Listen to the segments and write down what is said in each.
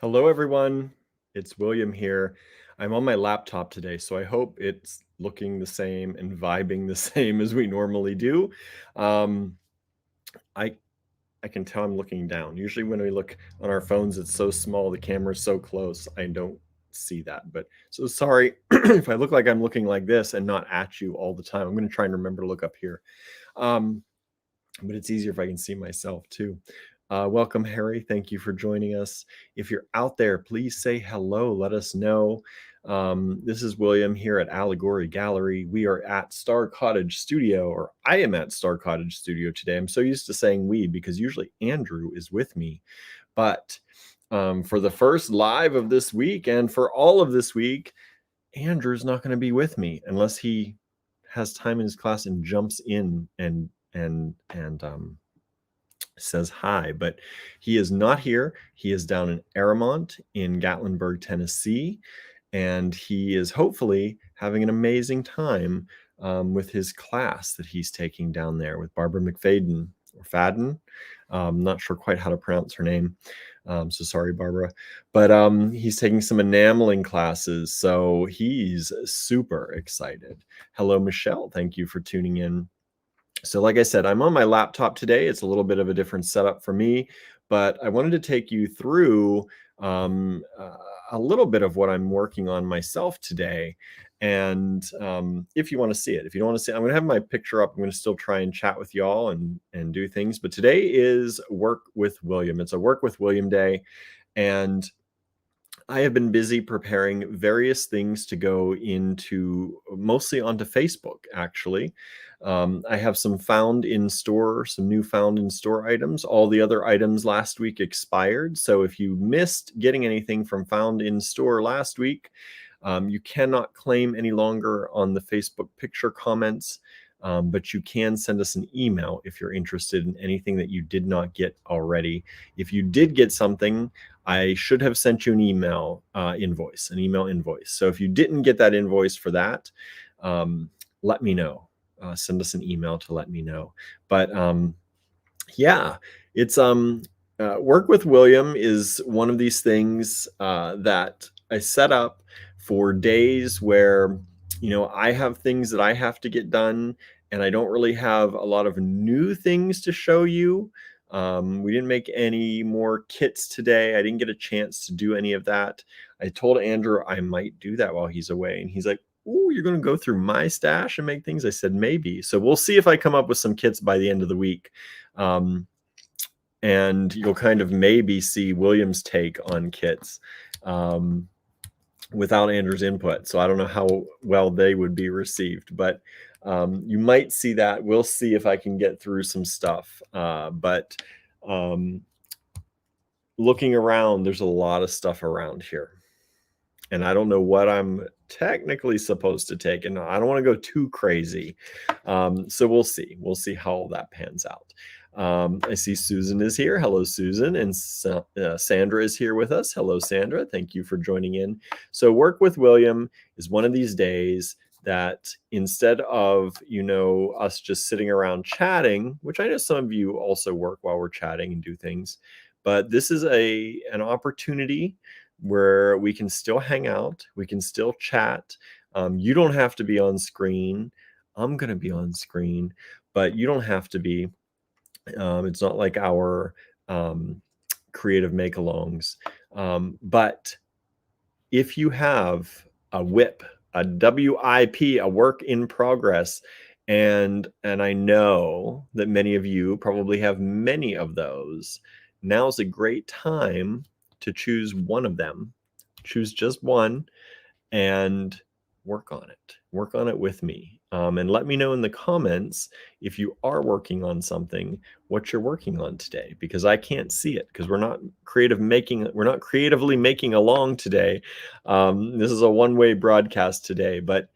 Hello, everyone. It's William here. I'm on my laptop today, so I hope it's looking the same and vibing the same as we normally do. Um, I I can tell I'm looking down. Usually when we look on our phones, it's so small, the camera's so close, I don't see that. But so sorry if I look like I'm looking like this and not at you all the time. I'm going to try and remember to look up here. Um, but it's easier if I can see myself too. Welcome, Harry. Thank you for joining us. If you're out there, please say hello. Let us know. This is William here at Allegory Gallery. We are at Star Cottage Studio, or I am at Star Cottage Studio today. I'm so used to saying we because usually Andrew is with me. But for the first live of this week and for all of this week, Andrew's not going to be with me unless he has time in his class and jumps in and says hi. But he is not here. He is down in Aramont in Gatlinburg, Tennessee, and he is hopefully having an amazing time with his class that he's taking down there with Barbara McFadden or Fadden. Not sure quite how to pronounce her name. So sorry, Barbara. But he's taking some enameling classes, so he's super excited. Hello, Michelle. Thank you for tuning in. So like I said, I'm on my laptop today. It's a little bit of a different setup for me, but I wanted to take you through a little bit of what I'm working on myself today. And if you want to see it, if you don't want to see it, I'm going to have my picture up. I'm going to still try and chat with y'all and do things. But today is Work with William. It's a Work with William day. And I have been busy preparing various things to go into mostly onto Facebook, actually. I have some found in store, some new found in store items. All the other items last week expired. So if you missed getting anything from found in store last week, you cannot claim any longer on the Facebook picture comments. But you can send us an email if you're interested in anything that you did not get already. If you did get something, I should have sent you an email invoice. So if you didn't get that invoice for that, let me know. Send us an email to let me know. But yeah, it's Work with William is one of these things that I set up for days where, I have things that I have to get done, and I don't really have a lot of new things to show you. We didn't make any more kits today. I didn't get a chance to do any of that. I told Andrew I might do that while he's away, and he's like, "Ooh, you're going to go through my stash and make things?" I said, maybe. So we'll see if I come up with some kits by the end of the week. And you'll kind of maybe see William's take on kits without Andrew's input. So I don't know how well they would be received, but you might see that. We'll see if I can get through some stuff. But looking around, there's a lot of stuff around here. And I don't know what I'm technically supposed to take. And I don't want to go too crazy. So we'll see. We'll see how all that pans out. I see Susan is here. Hello, Susan. And Sandra is here with us. Hello, Sandra. Thank you for joining in. So Work with William is one of these days that instead of, us just sitting around chatting, which I know some of you also work while we're chatting and do things, but this is an opportunity where we can still hang out. We can still chat. You don't have to be on screen. I'm going to be on screen, but you don't have to be. It's not like our creative make-alongs. But if you have a WIP, a WIP, a work in progress, and I know that many of you probably have many of those, now's a great time to choose one of them. Choose just one and work on it. Work on it with me. And let me know in the comments if you are working on something, what you're working on today, because I can't see it because we're not creatively making along today. This is a one-way broadcast today, but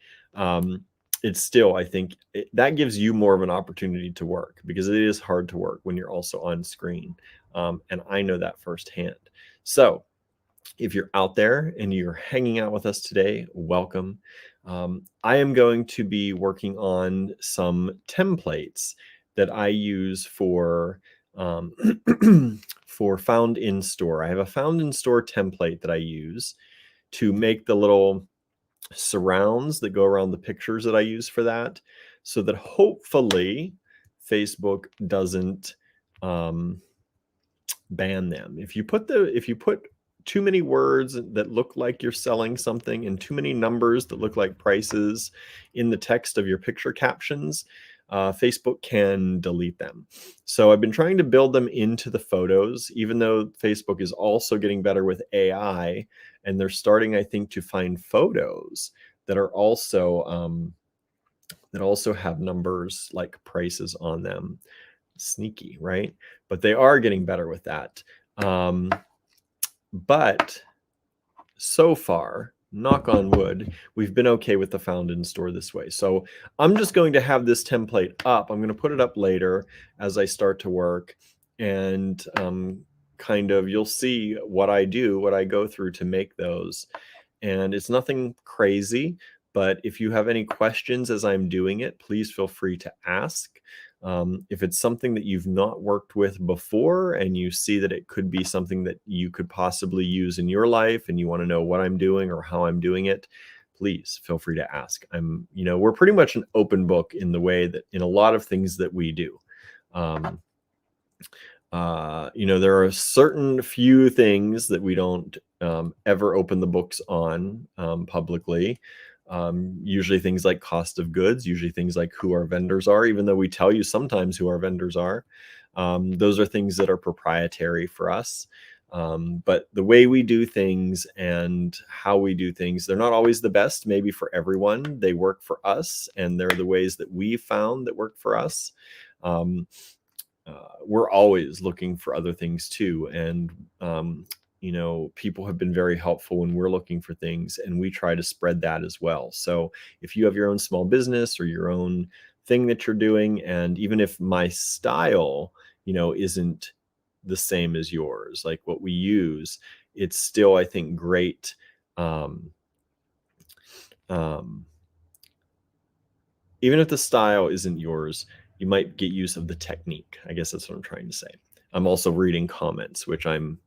it's still, I think that gives you more of an opportunity to work, because it is hard to work when you're also on screen. And I know that firsthand. So if you're out there and you're hanging out with us today, welcome. I am going to be working on some templates that I use for for found in store. I have a found in store template that I use to make the little surrounds that go around the pictures that I use for that, so that hopefully Facebook doesn't ban them. If you put too many words that look like you're selling something and too many numbers that look like prices in the text of your picture captions, Facebook can delete them. So I've been trying to build them into the photos, even though Facebook is also getting better with AI, and they're starting, I think, to find photos that are also that also have numbers like prices on them. Sneaky, right? But they are getting better with that. But so far, knock on wood, we've been okay with the found in store this way. So I'm just going to have this template up. I'm going to put it up later as I start to work, and kind of you'll see what I do, what I go through to make those. And it's nothing crazy, but if you have any questions as I'm doing it, please feel free to ask. If it's something that you've not worked with before and you see that it could be something that you could possibly use in your life and you want to know what I'm doing or how I'm doing it, please feel free to ask. We're pretty much an open book in the way that in a lot of things that we do. There are certain few things that we don't ever open the books on publicly. Usually things like cost of goods, usually things like who our vendors are, even though we tell you sometimes who our vendors are. Those are things that are proprietary for us. But the way we do things and how we do things, they're not always the best, maybe for everyone. They work for us, and they're the ways that we found that work for us. We're always looking for other things too. And, people have been very helpful when we're looking for things, and we try to spread that as well. So if you have your own small business or your own thing that you're doing, and even if my style, isn't the same as yours, like what we use, it's still, I think, great. Even if the style isn't yours, you might get use of the technique. I guess that's what I'm trying to say. I'm also reading comments, which I'm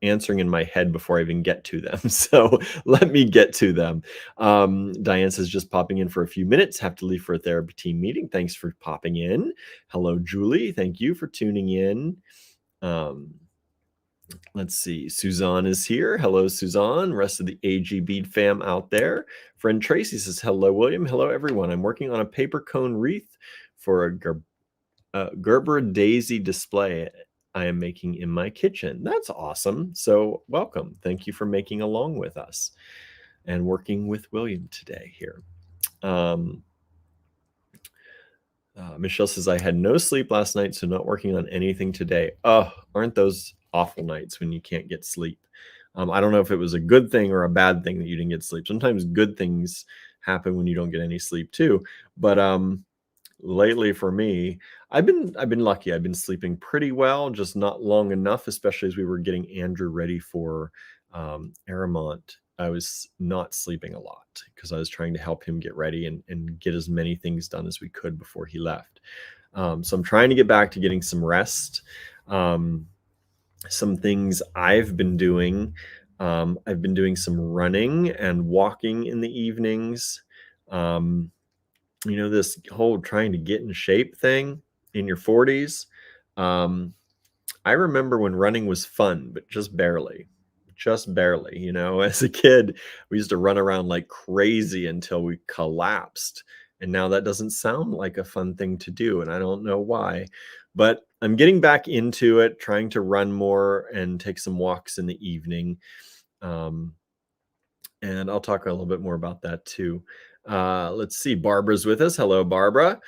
answering in my head before I even get to them. So let me get to them. Diane says, just popping in for a few minutes. Have to leave for a therapy team meeting. Thanks for popping in. Hello, Julie. Thank you for tuning in. Let's see. Suzanne is here. Hello, Suzanne. Rest of the AG Bead fam out there. Friend Tracy says, hello, William. Hello, everyone. I'm working on a paper cone wreath for a Gerber daisy display I am making in my kitchen. That's awesome. So welcome. Thank you for making along with us and working with William today here. Michelle says, I had no sleep last night, so not working on anything today. Oh, aren't those awful nights when you can't get sleep? I don't know if it was a good thing or a bad thing that you didn't get sleep. Sometimes good things happen when you don't get any sleep too. But lately for me, I've been lucky. I've been sleeping pretty well, just not long enough, especially as we were getting Andrew ready for Aramont. I was not sleeping a lot because I was trying to help him get ready and get as many things done as we could before he left. So I'm trying to get back to getting some rest. Some things I've been doing. I've been doing some running and walking in the evenings. This whole trying to get in shape thing in your 40s. I remember when running was fun, but just barely. As a kid, we used to run around like crazy until we collapsed. And now that doesn't sound like a fun thing to do. And I don't know why, but I'm getting back into it, trying to run more and take some walks in the evening. And I'll talk a little bit more about that too. Let's see. Barbara's with us. Hello, Barbara.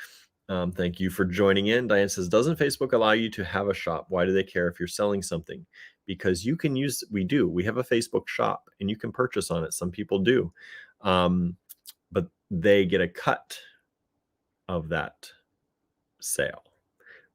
Thank you for joining in. Diane says, doesn't Facebook allow you to have a shop? Why do they care if you're selling something? Because you can use, we have a Facebook shop and you can purchase on it. Some people do. But they get a cut of that sale.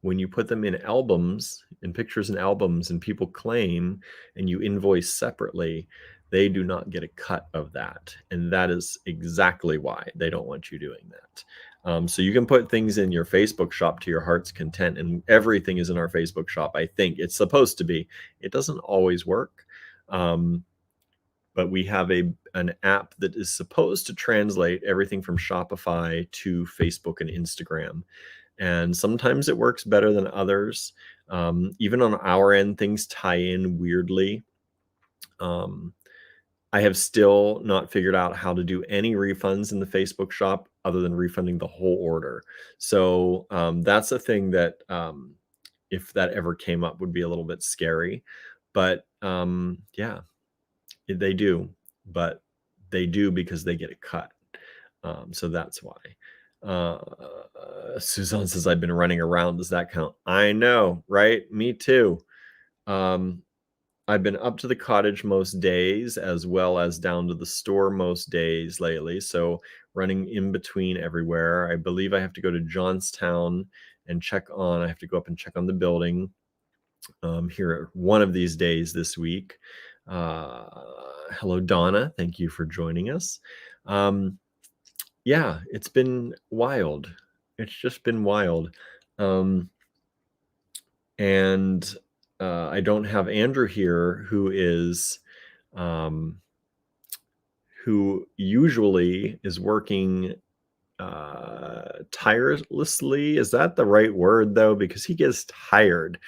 When you put them in albums, in pictures and albums, and people claim and you invoice separately, they do not get a cut of that. And that is exactly why they don't want you doing that. So you can put things in your Facebook shop to your heart's content, and everything is in our Facebook shop. I think it's supposed to be. It doesn't always work. But we have an app that is supposed to translate everything from Shopify to Facebook and Instagram. And sometimes it works better than others. Even on our end, things tie in weirdly. I have still not figured out how to do any refunds in the Facebook shop other than refunding the whole order. So that's a thing that if that ever came up would be a little bit scary. But yeah, they do. But they do because they get a cut. So that's why. Suzanne says, I've been running around. Does that count? I know, right? Me too. I've been up to the cottage most days as well as down to the store most days lately. So running in between everywhere. I believe I have to go to Johnstown and I have to go up and check on the building here one of these days this week. Hello, Donna. Thank you for joining us. Yeah, it's been wild. It's just been wild. And I don't have Andrew here, who usually is working tirelessly. Is that the right word though? Because he gets tired.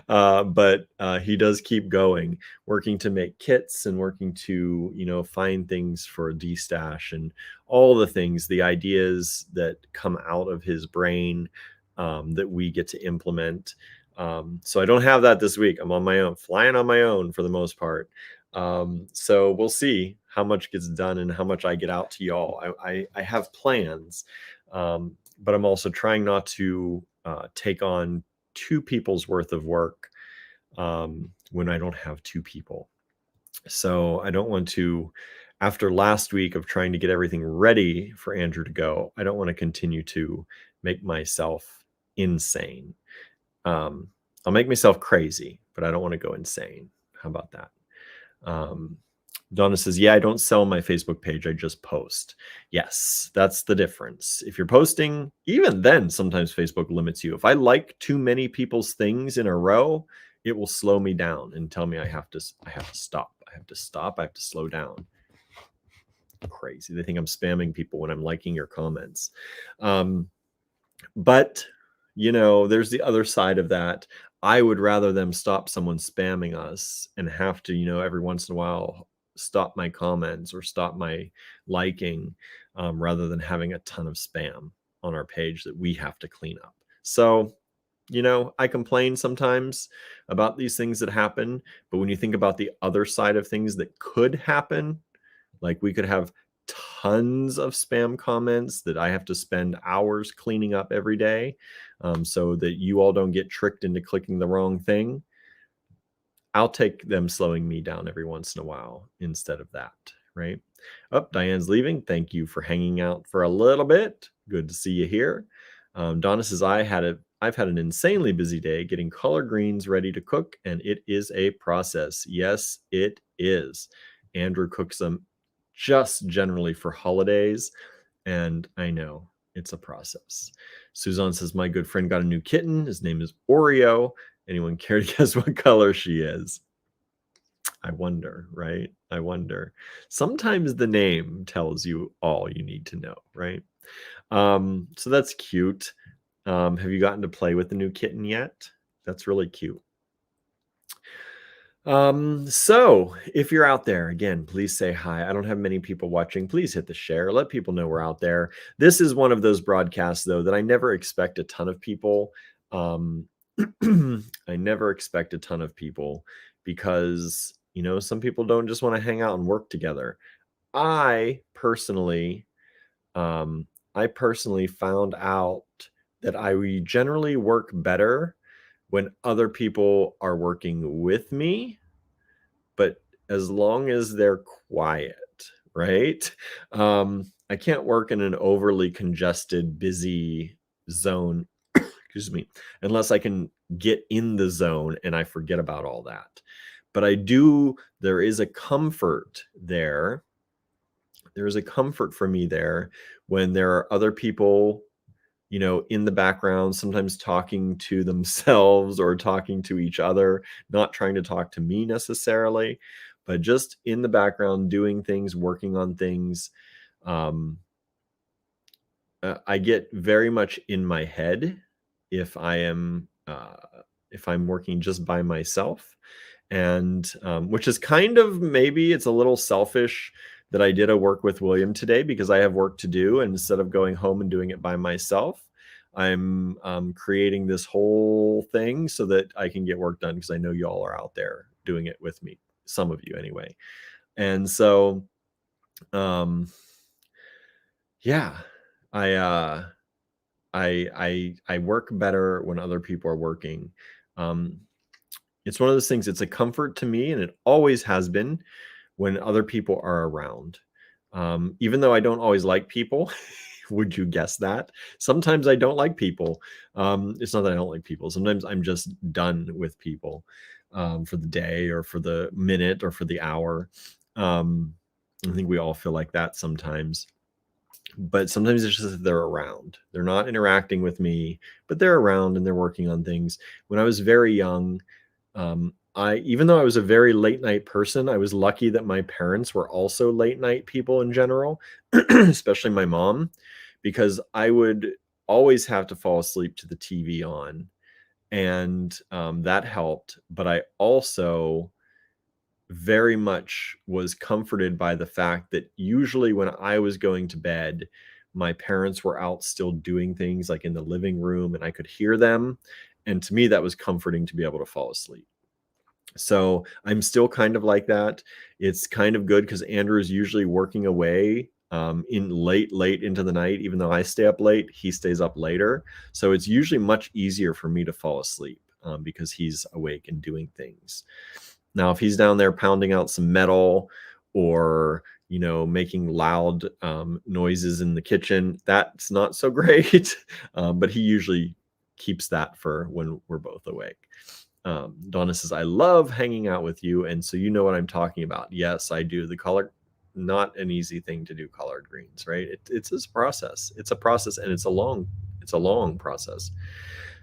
But he does keep going, working to make kits and working to, find things for destash and all the things, the ideas that come out of his brain that we get to implement. So I don't have that this week. I'm on my own, flying on my own for the most part. So we'll see how much gets done and how much I get out to y'all. I have plans, but I'm also trying not to take on two people's worth of work when I don't have two people. So I don't want to, after last week of trying to get everything ready for Andrew to go, I don't want to continue to make myself insane. I'll make myself crazy, but I don't want to go insane. How about that? Donna says, yeah, I don't sell my Facebook page. I just post. Yes, that's the difference. If you're posting, even then, sometimes Facebook limits you. If I like too many people's things in a row, it will slow me down and tell me I have to stop. I have to stop. I have to slow down. Crazy. They think I'm spamming people when I'm liking your comments. But, there's the other side of that. I would rather them stop someone spamming us and have to, every once in a while, stop my comments or stop my liking rather than having a ton of spam on our page that we have to clean up. So, I complain sometimes about these things that happen. But when you think about the other side of things that could happen, like we could have tons of spam comments that I have to spend hours cleaning up every day so that you all don't get tricked into clicking the wrong thing. I'll take them slowing me down every once in a while instead of that, right? Oh, Diane's leaving. Thank you for hanging out for a little bit. Good to see you here. Donna says, I've had an insanely busy day getting collard greens ready to cook, and it is a process. Yes, it is. Andrew cooks them just generally for holidays, and I know it's a process. Suzanne says, my good friend got a new kitten. His name is Oreo. Anyone care to guess what color she is? I wonder, right? I wonder. Sometimes the name tells you all you need to know, right? So that's cute. Have you gotten to play with the new kitten yet? That's really cute. So if you're out there, again, please say hi. I don't have many people watching. Please hit the share. Let people know we're out there. This is one of those broadcasts, though, that I never expect a ton of people. I never expect a ton of people because, some people don't just want to hang out and work together. I personally found out that I generally work better when other people are working with me, but as long as they're quiet, right? I can't work in an overly congested, busy zone, excuse me, unless I can get in the zone and I forget about all that. But there is a comfort there. There's a comfort for me there when there are other people, in the background, sometimes talking to themselves or talking to each other, not trying to talk to me necessarily, but just in the background doing things, working on things. Um, I get very much in my head if I am if I'm working just by myself, and which is kind of, maybe it's a little selfish that I did a work with William today because I have work to do, and instead of going home and doing it by myself, I'm creating this whole thing so that I can get work done because I know y'all are out there doing it with me, some of you anyway. And so, um, yeah, I I work better when other people are working. Um, it's one of those things. It's a comfort to me, and it always has been when other people are around. Even though I don't always like people, would you guess that? Sometimes I don't like people. It's not that I don't like people. Sometimes I'm just done with people for the day or for the minute or for the hour. Um, I think we all feel like that sometimes, but sometimes it's just that they're around. They're not interacting with me, but they're around and they're working on things. When I was very young, I even though I was a very late night person, I was lucky that my parents were also late night people in general, especially my mom, because I would always have to fall asleep to the TV on, and that helped. But I also very much was comforted by the fact that usually when I was going to bed, my parents were out still doing things like in the living room and I could hear them. And to me, that was comforting to be able to fall asleep. So I'm still kind of like that. It's kind of good because Andrew is usually working away in late into the night. Even though I stay up late, he stays up later. So it's usually much easier for me to fall asleep because he's awake and doing things. Now, if he's down there pounding out some metal or, making loud noises in the kitchen, that's not so great. But he usually keeps that for when we're both awake. Donna says, I love hanging out with you. And so you know what I'm talking about. Yes, I do. The color, not an easy thing to do, collard greens, right? It's a process. It's a process, and it's a long process.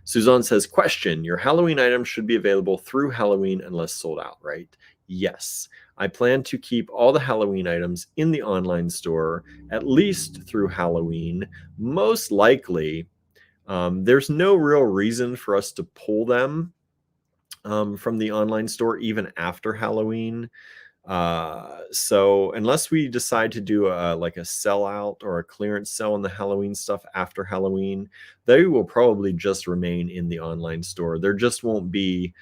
Suzanne says, question, your Halloween items should be available through Halloween unless sold out, right? Yes. I plan to keep all the Halloween items in the online store at least through Halloween. Most likely, there's no real reason for us to pull them from the online store even after Halloween. So unless we decide to do like a sellout or a clearance sale on the Halloween stuff after Halloween, they will probably just remain in the online store. There just won't be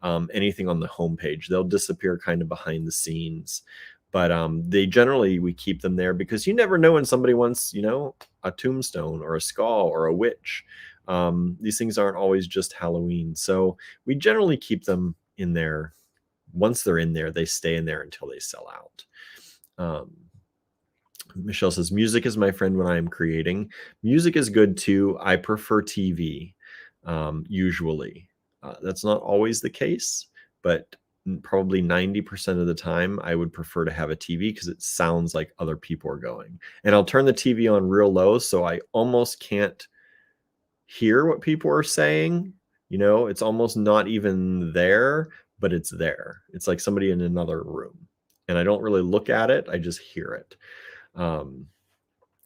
anything on the homepage. They'll disappear kind of behind the scenes. But we keep them there because you never know when somebody wants, a tombstone or a skull or a witch. These things aren't always just Halloween. So we generally keep them in there. Once they're in there, they stay in there until they sell out. Michelle says, music is my friend when I am creating. Music is good too. I prefer TV usually. That's not always the case, but probably 90% of the time I would prefer to have a TV because it sounds like other people are going. And I'll turn the TV on real low so I almost can't hear what people are saying. It's almost not even there, but it's there. It's like somebody in another room. And I don't really look at it, I just hear it.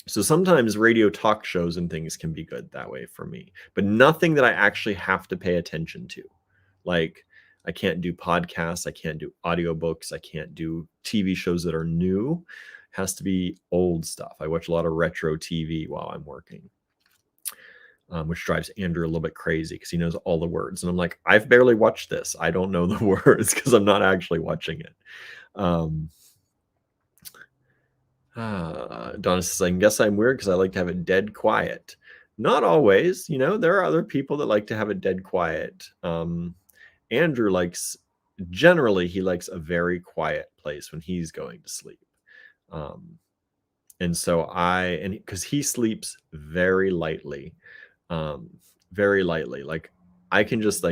So sometimes radio talk shows and things can be good that way for me, but nothing that I actually have to pay attention to. Like, I can't do podcasts, I can't do audiobooks, I can't do TV shows that are new. It has to be old stuff. I watch a lot of retro TV while I'm working. Which drives Andrew a little bit crazy because he knows all the words. And I'm like, I've barely watched this. I don't know the words because I'm not actually watching it. Donna says, I guess I'm weird because I like to have it dead quiet. Not always. There are other people that like to have it dead quiet. Andrew generally, he likes a very quiet place when he's going to sleep. And so because he sleeps very lightly. Very lightly. Like, I can just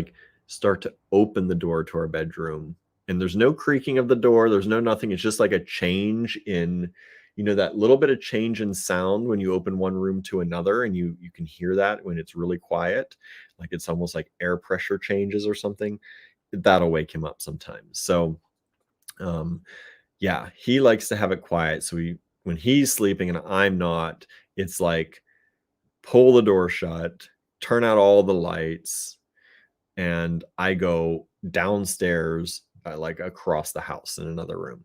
start to open the door to our bedroom and there's no creaking of the door. There's no nothing. It's just like a change in, that little bit of change in sound when you open one room to another, and you can hear that when it's really quiet, like it's almost like air pressure changes or something, that'll wake him up sometimes. So, um, yeah, he likes to have it quiet. So when he's sleeping and I'm not, it's like pull the door shut, turn out all the lights, and I go downstairs, like across the house in another room,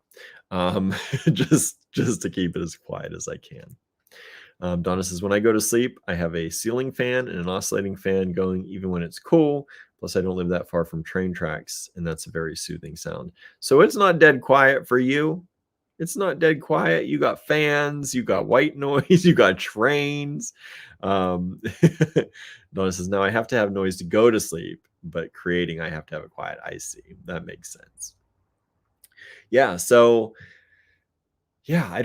um, just to keep it as quiet as I can. Donna says, when I go to sleep, I have a ceiling fan and an oscillating fan going even when it's cool. Plus, I don't live that far from train tracks, and that's a very soothing sound. So it's not dead quiet for you. It's not dead quiet. You got fans, you got white noise, you got trains. Um, Donna says, now I have to have noise to go to sleep, but creating, I have to have it quiet. I see. That makes sense. Yeah. So yeah,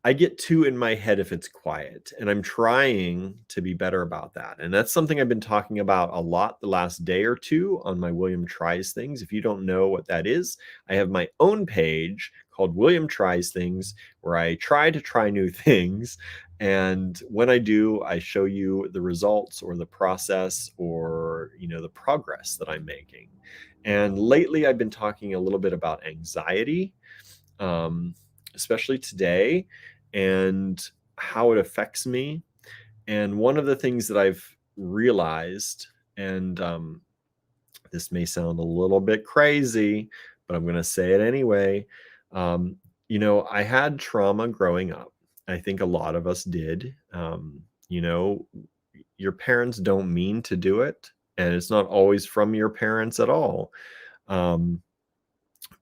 I get too in my head if it's quiet, and I'm trying to be better about that. And that's something I've been talking about a lot the last day or two on my William Tries Things. If you don't know what that is, I have my own page called William Tries Things where I try to try new things. And when I do, I show you the results or the process or, the progress that I'm making. And lately I've been talking a little bit about anxiety. Um, Especially today, and how it affects me. And one of the things that I've realized, and this may sound a little bit crazy, but I'm going to say it anyway. Um, I had trauma growing up. I think a lot of us did. Your parents don't mean to do it, and it's not always from your parents at all. Um,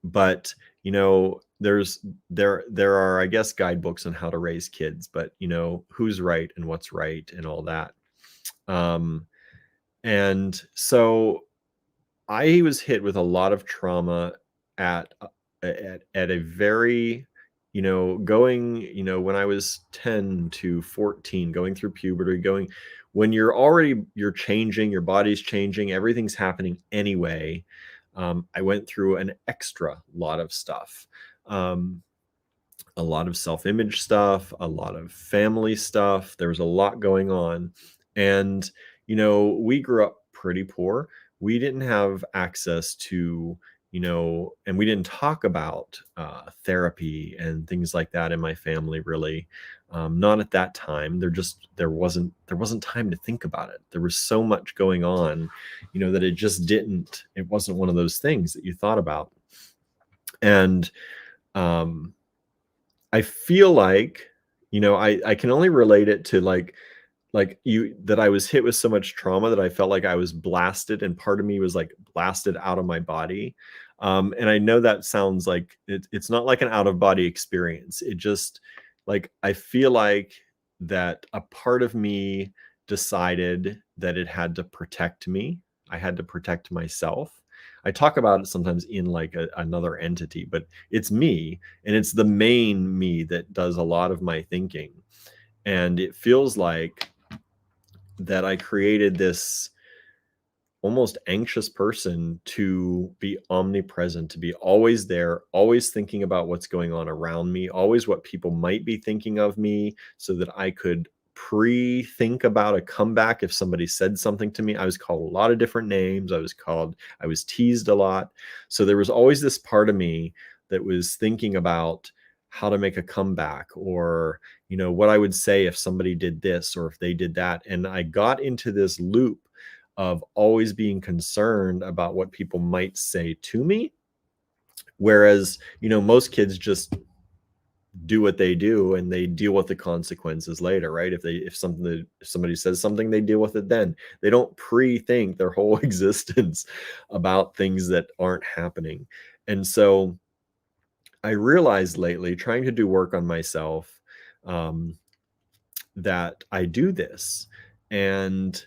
but there are, I guess, guidebooks on how to raise kids, but who's right and what's right and all that. And so I was hit with a lot of trauma at at a very, going, when I was 10 to 14, going through puberty, going when you're changing, your body's changing, everything's happening anyway. I went through an extra lot of stuff. Um, a lot of self-image stuff, a lot of family stuff. There was a lot going on. And, we grew up pretty poor. We didn't have access to, and we didn't talk about therapy and things like that in my family, really. Not at that time. There wasn't time to think about it. There was so much going on, that it wasn't one of those things that you thought about. And um I feel like, I can only relate it to that I was hit with so much trauma that I felt like I was blasted, and part of me was like blasted out of my body. And I know that sounds like it's not like an out of body experience. It just like I feel like that a part of me decided that it had to protect me. I had to protect myself. I talk about it sometimes in like another entity, but it's me, and it's the main me that does a lot of my thinking. And it feels like that I created this almost anxious person to be omnipresent, to be always there, always thinking about what's going on around me, always what people might be thinking of me, so that I could pre-think about a comeback if somebody said something to me. I was called a lot of different names. I was teased a lot. So there was always this part of me that was thinking about how to make a comeback, or what I would say if somebody did this or if they did that. And I got into this loop of always being concerned about what people might say to me. Whereas, most kids just do what they do and they deal with the consequences later, right? If somebody says something, they deal with it then. They don't pre-think their whole existence about things that aren't happening. And so I realized lately, trying to do work on myself, um, that I do this. And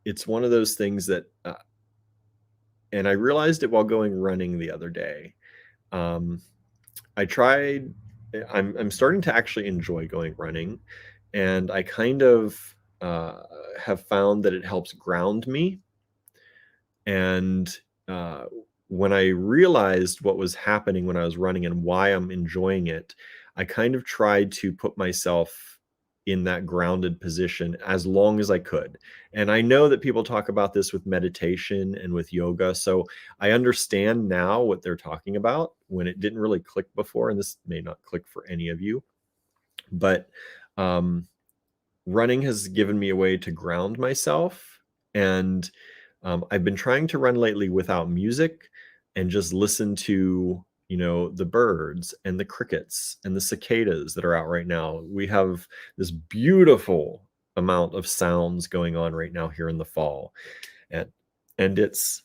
it's one of those things that and I realized it while going running the other day. Um, I tried. I'm starting to actually enjoy going running, and I kind of have found that it helps ground me. And when I realized what was happening when I was running and why I'm enjoying it, I kind of tried to put myself in that grounded position as long as I could. And I know that people talk about this with meditation and with yoga. So I understand now what they're talking about when it didn't really click before. And this may not click for any of you, but um, running has given me a way to ground myself. And I've been trying to run lately without music and just listen to, the birds and the crickets and the cicadas that are out right now. We have this beautiful amount of sounds going on right now here in the fall. And it's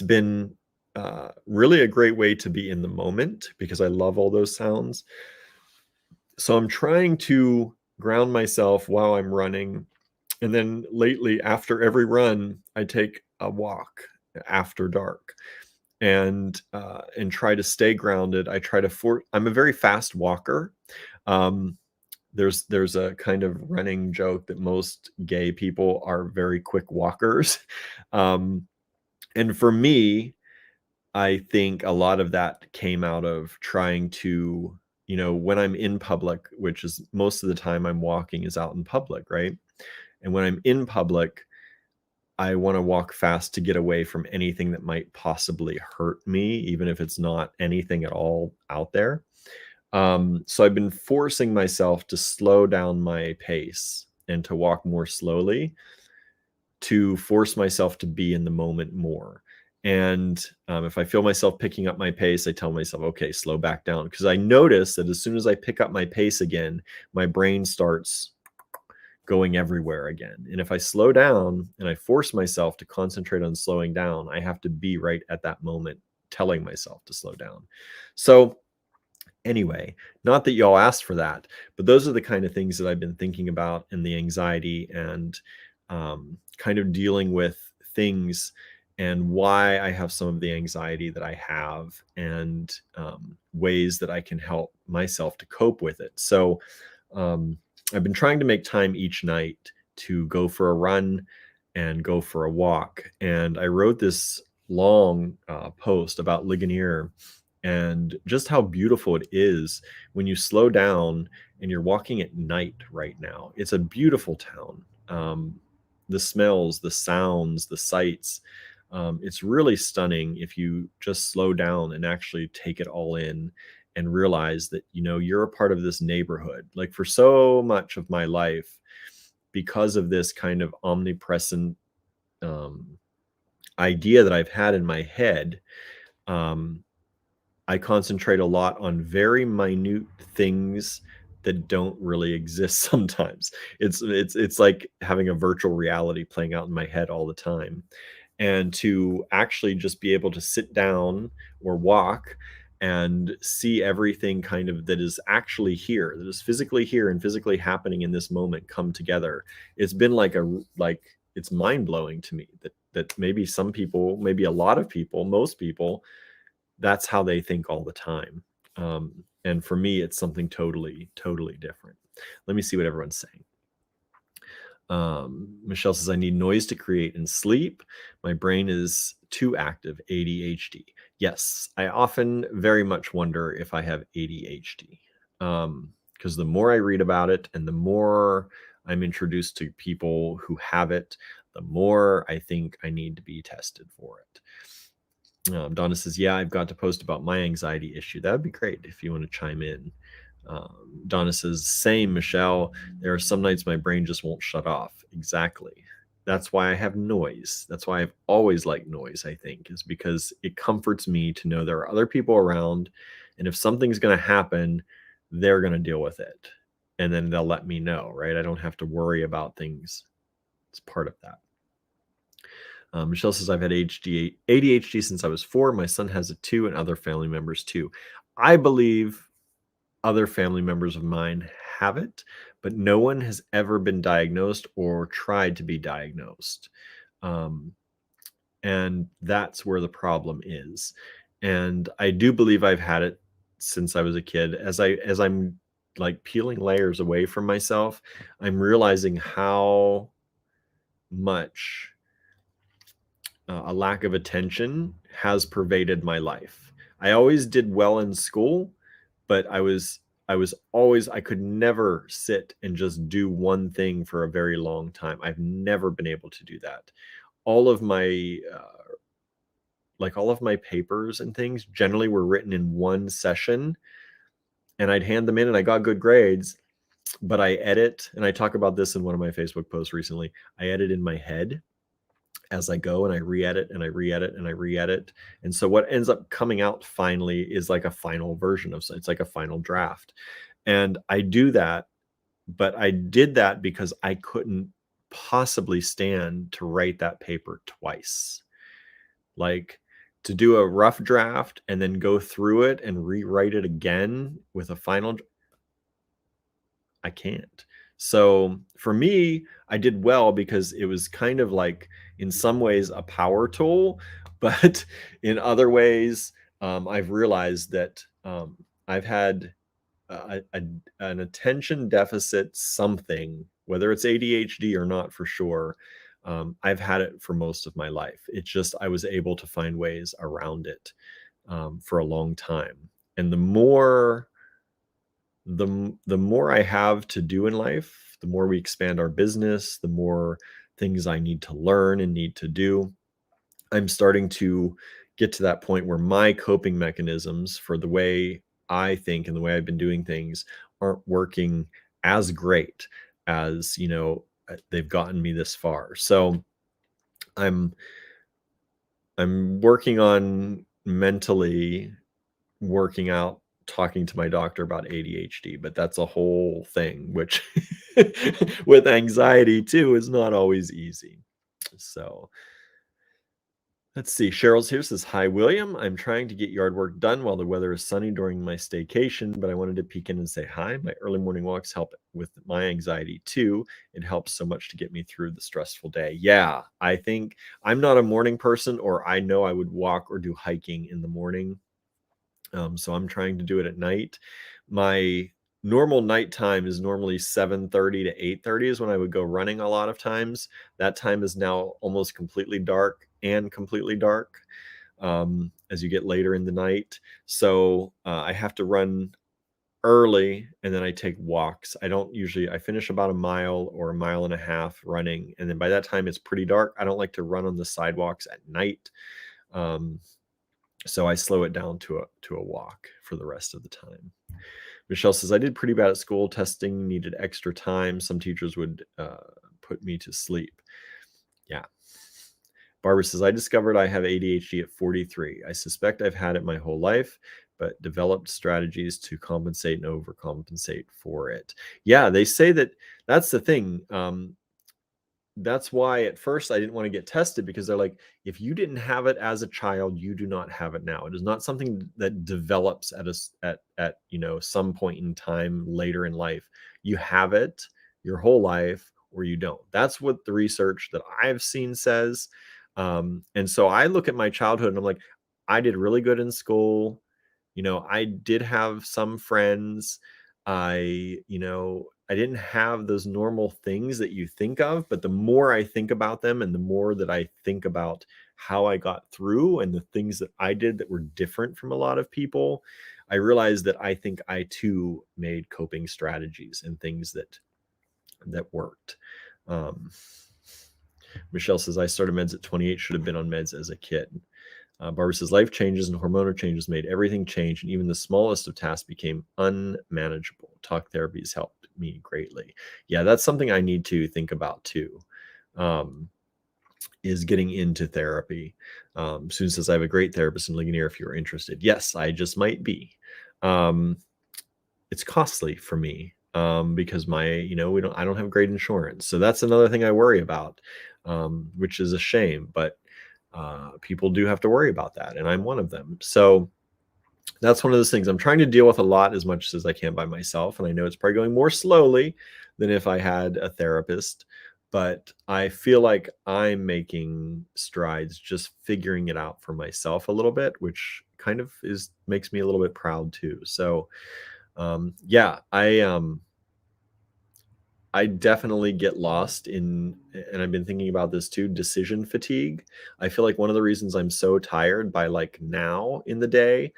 been really a great way to be in the moment because I love all those sounds. So I'm trying to ground myself while I'm running. And then lately, after every run, I take a walk after dark and try to stay grounded. I try to I'm a very fast walker. Um, there's a kind of running joke that most gay people are very quick walkers. Um, and for me, I think a lot of that came out of trying to, when I'm in public, which is most of the time I'm walking is out in public, right? And when I'm in public, I want to walk fast to get away from anything that might possibly hurt me, even if it's not anything at all out there. So I've been forcing myself to slow down my pace and to walk more slowly to force myself to be in the moment more. And if I feel myself picking up my pace, I tell myself, okay, slow back down. Because I notice that as soon as I pick up my pace again, my brain starts going everywhere again. And if I slow down and I force myself to concentrate on slowing down, I have to be right at that moment telling myself to slow down. So anyway, not that y'all asked for that, but those are the kind of things that I've been thinking about and the anxiety and kind of dealing with things and why I have some of the anxiety that I have and ways that I can help myself to cope with it. So um, I've been trying to make time each night to go for a run and go for a walk. And I wrote this long post about Ligonier and just how beautiful it is when you slow down and you're walking at night right now. It's a beautiful town. The smells, the sounds, the sights. It's really stunning if you just slow down and actually take it all in and realize that, you're a part of this neighborhood. Like for so much of my life, because of this kind of omnipresent um, idea that I've had in my head, um, I concentrate a lot on very minute things that don't really exist sometimes. It's like having a virtual reality playing out in my head all the time. And to actually just be able to sit down or walk and see everything kind of that is actually here, that is physically here and physically happening in this moment come together. It's been like it's mind-blowing to me that maybe some people, maybe a lot of people, most people, that's how they think all the time. And for me, it's something totally, totally different. Let me see what everyone's saying. Michelle says, I need noise to create and sleep. My brain is too active, ADHD. Yes, I often very much wonder if I have ADHD. Because the more I read about it and the more I'm introduced to people who have it, the more I think I need to be tested for it. Donna says, yeah, I've got to post about my anxiety issue. That would be great if you want to chime in. Donna says, same, Michelle. There are some nights my brain just won't shut off. Exactly. That's why I have noise. That's why I've always liked noise, I think, is because it comforts me to know there are other people around. And if something's going to happen, they're going to deal with it. And then they'll let me know, right? I don't have to worry about things. It's part of that. Michelle says, I've had ADHD since I was 4. My son has it too, and other family members too. I believe other family members of mine have it, but no one has ever been diagnosed or tried to be diagnosed. And that's where the problem is. And I do believe I've had it since I was a kid. As I'm like peeling layers away from myself, I'm realizing how much a lack of attention has pervaded my life. I always did well in school, but I was always I could never sit and just do one thing for a very long time. I've never been able to do that. All of my all of my papers and things generally were written in one session, and I'd hand them in and I got good grades, but I edit, and I talk about this in one of my Facebook posts recently. I edit in my head as I go, and I re-edit and I re-edit and I re-edit. And so what ends up coming out finally is like a final version of it's like a final draft. And I do that, but I did that because I couldn't possibly stand to write that paper twice. Like, to do a rough draft and then go through it and rewrite it again with a final I can't. So for me, I did well because it was kind of like in some ways a power tool, but in other ways, I've realized that I've had an attention deficit something, whether it's ADHD or not for sure. I've had it for most of my life. It's just I was able to find ways around it for a long time. And the more I have to do in life, the more we expand our business, the more things I need to learn and need to do. I'm starting to get to that point where my coping mechanisms for the way I think and the way I've been doing things aren't working as great as, they've gotten me this far. So I'm I'm working on mentally working out, talking to my doctor about ADHD, but that's a whole thing, which with anxiety too is not always easy. So let's see. Cheryl's here says, "Hi, William. I'm trying to get yard work done while the weather is sunny during my staycation, but I wanted to peek in and say hi. My early morning walks help with my anxiety too. It helps so much to get me through the stressful day." Yeah, I think I'm not a morning person, or I know I would walk or do hiking in the morning. So I'm trying to do it at night. My normal nighttime is normally 7:30 to 8:30 is when I would go running a lot of times. That time is now almost completely dark and completely dark as you get later in the night. So I have to run early and then I take walks. I don't usually, I finish about a mile or a mile and a half running. And then by that time, it's pretty dark. I don't like to run on the sidewalks at night. Um, so I slow it down to a walk for the rest of the time. Michelle says, "I did pretty bad at school. Testing needed extra time. Some teachers would put me to sleep." Yeah. Barbara says, "I discovered I have ADHD at 43. I suspect I've had it my whole life, but developed strategies to compensate and overcompensate for it." Yeah, they say that that's the thing. That's why at first I didn't want to get tested, because they're like, if you didn't have it as a child, you do not have it now. It is not something that develops at some point in time later in life. You have it your whole life or you don't. That's what the research that I've seen says. And so I look at my childhood and I'm like, I did really good in school. I did have some friends. I didn't have those normal things that you think of, but the more I think about them and the more that I think about how I got through and the things that I did that were different from a lot of people, I realized that I think I too made coping strategies and things that worked. Um, Michelle says, "I started meds at 28, should have been on meds as a kid." Barbara says, "Life changes and hormonal changes made everything change, and even the smallest of tasks became unmanageable. Talk therapy has helped me greatly." Yeah, that's something I need to think about too, is getting into therapy. Susan says, "I have a great therapist in Ligonier if you're interested." Yes, I just might be. Um, it's costly for me because I don't have great insurance. So that's another thing I worry about, which is a shame. But people do have to worry about that, and I'm one of them. So that's one of those things I'm trying to deal with a lot as much as I can by myself. And I know it's probably going more slowly than if I had a therapist, but I feel like I'm making strides just figuring it out for myself a little bit, which kind of makes me a little bit proud too. So yeah, I definitely get lost in, and I've been thinking about this too, decision fatigue. I feel like one of the reasons I'm so tired by like now in the day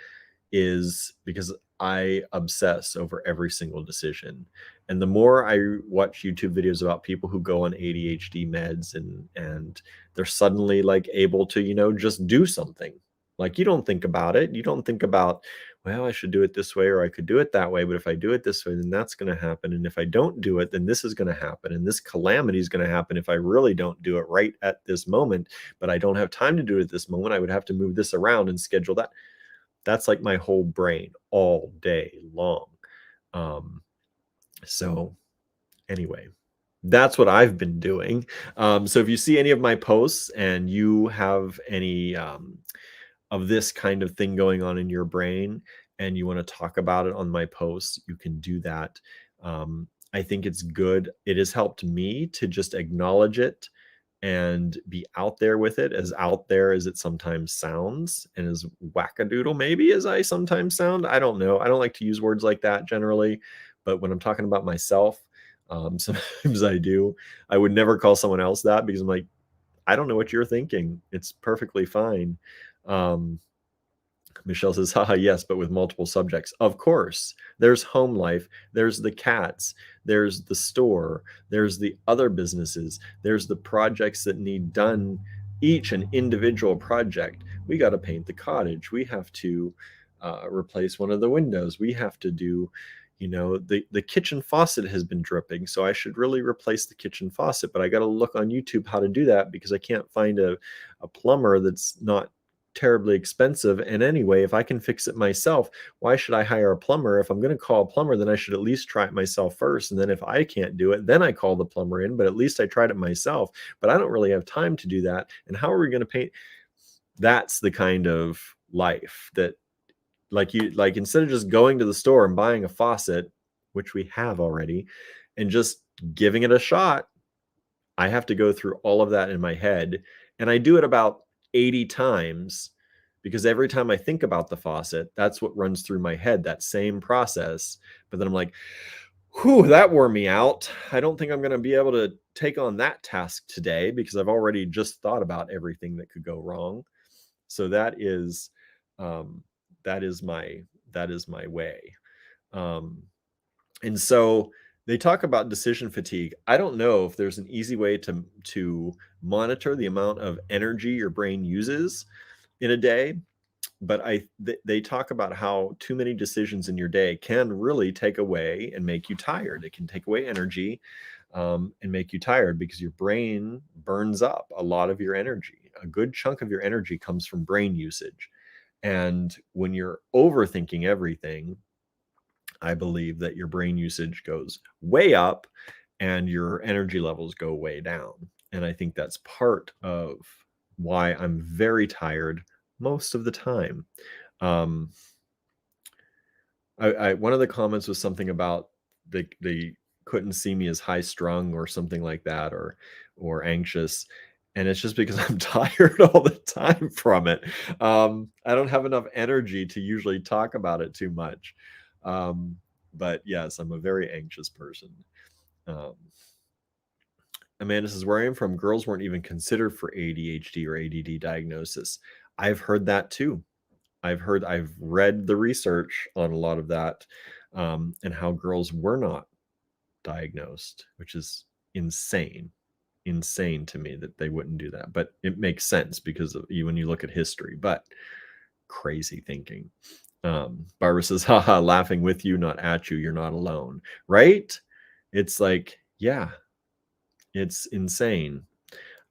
is because I obsess over every single decision. And the more I watch YouTube videos about people who go on ADHD meds and they're suddenly like able to, just do something. Like you don't think about it. You don't think about, well, I should do it this way or I could do it that way, but if I do it this way, then that's going to happen. And if I don't do it, then this is going to happen. And this calamity is going to happen if I really don't do it right at this moment, but I don't have time to do it at this moment. I would have to move this around and schedule that. That's like my whole brain all day long. Um, so anyway, that's what I've been doing. So if you see any of my posts and you have any of this kind of thing going on in your brain and you want to talk about it on my posts, you can do that. I think it's good. It has helped me to just acknowledge it and be out there with it, as out there as it sometimes sounds, and as wackadoodle maybe as I sometimes sound. I don't know. I don't like to use words like that generally, but when I'm talking about myself, sometimes I do. I would never call someone else that because I'm like, I don't know what you're thinking. It's perfectly fine. Um, Michelle says, haha, yes, but with multiple subjects. Of course, there's home life, there's the cats, there's the store, there's the other businesses, there's the projects that need done, each an individual project. We got to paint the cottage. We have to replace one of the windows. We have to do, the kitchen faucet has been dripping, so I should really replace the kitchen faucet, but I got to look on YouTube how to do that because I can't find a plumber that's not terribly expensive. And anyway, if I can fix it myself, why should I hire a plumber? If I'm going to call a plumber, then I should at least try it myself first. And then if I can't do it, then I call the plumber in, but at least I tried it myself. But I don't really have time to do that. And how are we going to paint? That's the kind of life that like instead of just going to the store and buying a faucet, which we have already, and just giving it a shot, I have to go through all of that in my head. And I do it about 80 times because every time I think about the faucet, that's what runs through my head, that same process. But then I'm like, whew, that wore me out. I don't think I'm going to be able to take on that task today because I've already just thought about everything that could go wrong. So um, that is my way. Um, and so they talk about decision fatigue. I don't know if there's an easy way to monitor the amount of energy your brain uses in a day, but they talk about how too many decisions in your day can really take away and make you tired. It can take away energy and make you tired because your brain burns up a lot of your energy. A good chunk of your energy comes from brain usage. And when you're overthinking everything, I believe that your brain usage goes way up and your energy levels go way down. And I think that's part of why I'm very tired most of the time. Um, one of the comments was something about they couldn't see me as high strung or something like that, or anxious. And it's just because I'm tired all the time from it. I don't have enough energy to usually talk about it too much. But yes, I'm a very anxious person. Um, Amanda says, where I am from, girls weren't even considered for ADHD or ADD diagnosis. I've heard that too. I've read the research on a lot of that, and how girls were not diagnosed, which is insane to me that they wouldn't do that. But it makes sense because of when you look at history. But crazy thinking. Barbara says, haha, laughing with you, not at you. You're not alone. Right? It's like, yeah, it's insane.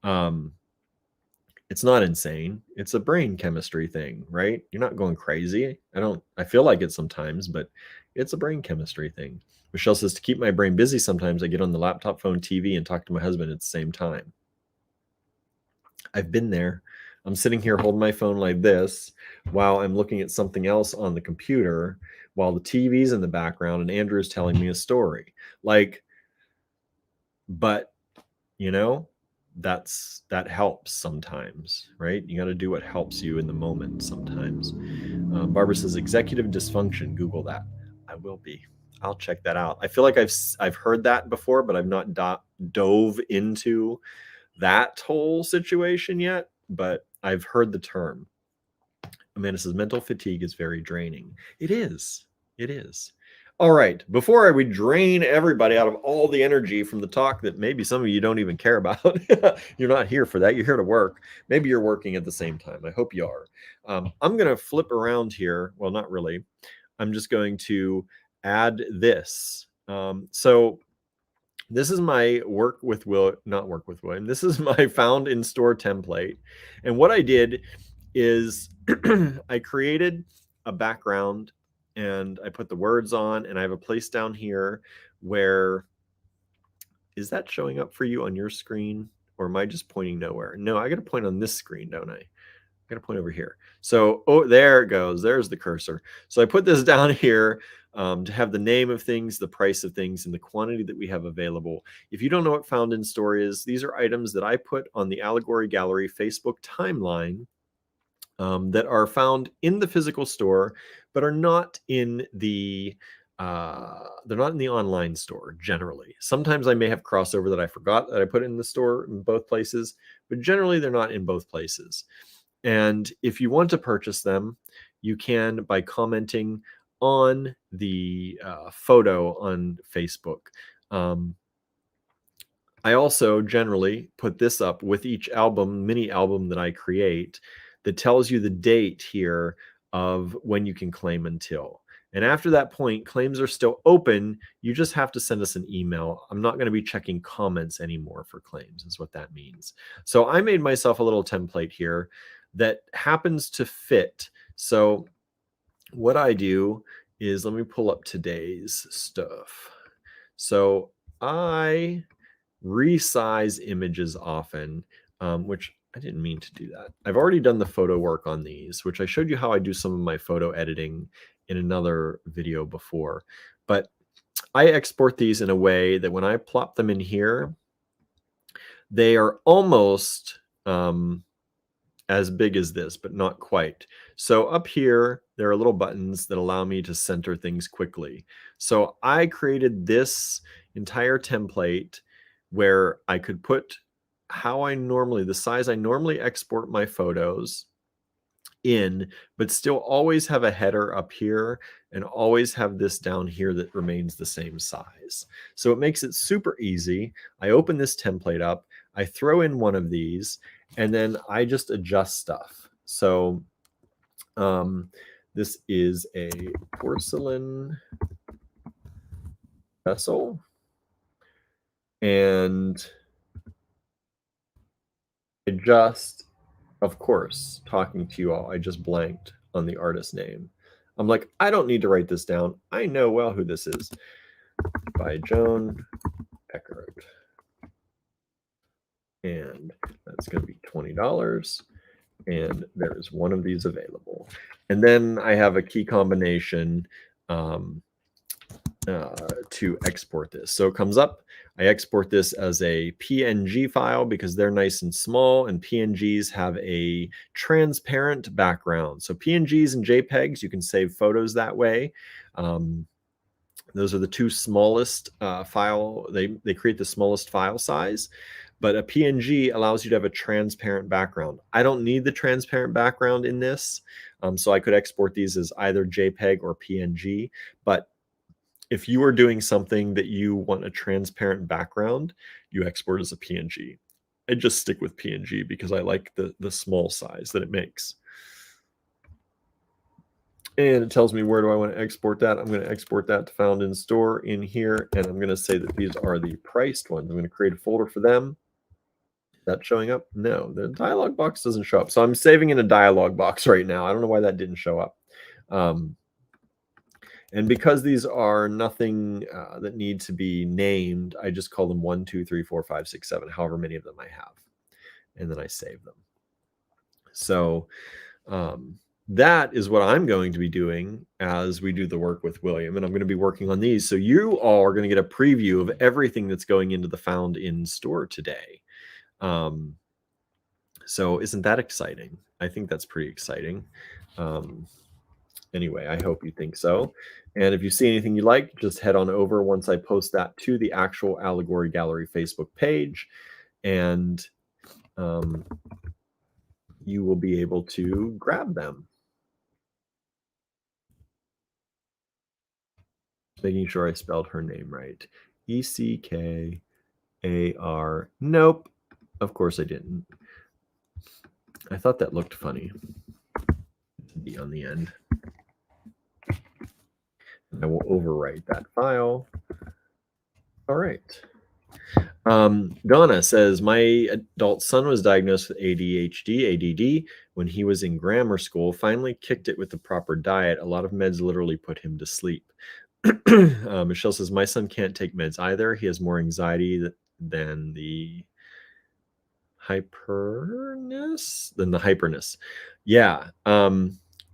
It's not insane. It's a brain chemistry thing, right? You're not going crazy. I feel like it sometimes, but it's a brain chemistry thing. Michelle says, to keep my brain busy, sometimes I get on the laptop, phone, TV, and talk to my husband at the same time. I've been there. I'm sitting here holding my phone like this while I'm looking at something else on the computer while the TV's in the background and Andrew's telling me a story. Like, but that helps sometimes, right? You got to do what helps you in the moment sometimes. Barbara says executive dysfunction. Google that. I will be. I'll check that out. I feel like I've heard that before, but I've not dove into that whole situation yet. But I've heard the term. Amanda says mental fatigue is very draining. It is. It is. All right. Before we drain everybody out of all the energy from the talk that maybe some of you don't even care about, you're not here for that. You're here to work. Maybe you're working at the same time. I hope you are. I'm going to flip around here. Well, not really. I'm just going to add this. So this is my work with Will, not work with William. This is my found in store template. And what I did is I created a background and I put the words on, and I have a place down here where, is that showing up for you on your screen, or am I just pointing nowhere? No, I got to point on this screen, don't I? Got to point over here. So, oh, there it goes. There's the cursor. So I put this down here to have the name of things, the price of things, and the quantity that we have available. If you don't know what Found in Store is, these are items that I put on the Allegory Gallery Facebook timeline that are found in the physical store, but are not in the they're not in the online store generally. Sometimes I may have crossover that I forgot that I put in the store in both places, but generally they're not in both places. And if you want to purchase them, you can by commenting on the photo on Facebook. Um, I also generally put this up with each album, mini album that I create, that tells you the date here of when you can claim until. And after that point, claims are still open. You just have to send us an email. I'm not going to be checking comments anymore for claims, is what that means. So I made myself a little template here that happens to fit. So what I do is, let me pull up today's stuff. So I resize images often, which I didn't mean to do that. I've already done the photo work on these, which I showed you how I do some of my photo editing in another video before. But I export these in a way that when I plop them in here, they are almost as big as this, but not quite. So up here, there are little buttons that allow me to center things quickly. So I created this entire template where I could put the size I normally export my photos in, but still always have a header up here and always have this down here that remains the same size. So it makes it super easy. I open this template up, I throw in one of these, and then I just adjust stuff. So this is a porcelain vessel, and I just, of course, talking to you all, I just blanked on the artist name. I'm like, I don't need to write this down. I know well who this is. By Joan Eckert. And that's going to be $20. And there's one of these available. And then I have a key combination to export this. So it comes up, I export this as a PNG file because they're nice and small, and PNGs have a transparent background. So PNGs and JPEGs, you can save photos that way. Those are the two smallest file. They create the smallest file size, but a PNG allows you to have a transparent background. I don't need the transparent background in this, so I could export these as either JPEG or PNG, but if you are doing something that you want a transparent background, you export as a PNG. I just stick with PNG because I like the small size that it makes. And it tells me where do I want to export that. I'm going to export that to Found in Store in here, and I'm going to say that these are the priced ones. I'm going to create a folder for them. Is that showing up? No, the dialog box doesn't show up. So I'm saving in a dialog box right now. I don't know why that didn't show up. And because these are nothing that need to be named, I just call them 1, 2, 3, 4, 5, 6, 7, however many of them I have. And then I save them. So that is what I'm going to be doing as we do the work with William. And I'm going to be working on these. So you all are going to get a preview of everything that's going into the Found in Store today. So isn't that exciting? I think that's pretty exciting. Anyway, I hope you think so. And if you see anything you like, just head on over once I post that to the actual Allegory Gallery Facebook page, and you will be able to grab them. Making sure I spelled her name right. Eckar. Nope. Of course I didn't. I thought that looked funny. B on the end. I will overwrite that file. All right. Donna says, my adult son was diagnosed with ADHD, ADD, when he was in grammar school. Finally kicked it with the proper diet. A lot of meds literally put him to sleep. Michelle says, my son can't take meds either. He has more anxiety than the hyperness. Yeah.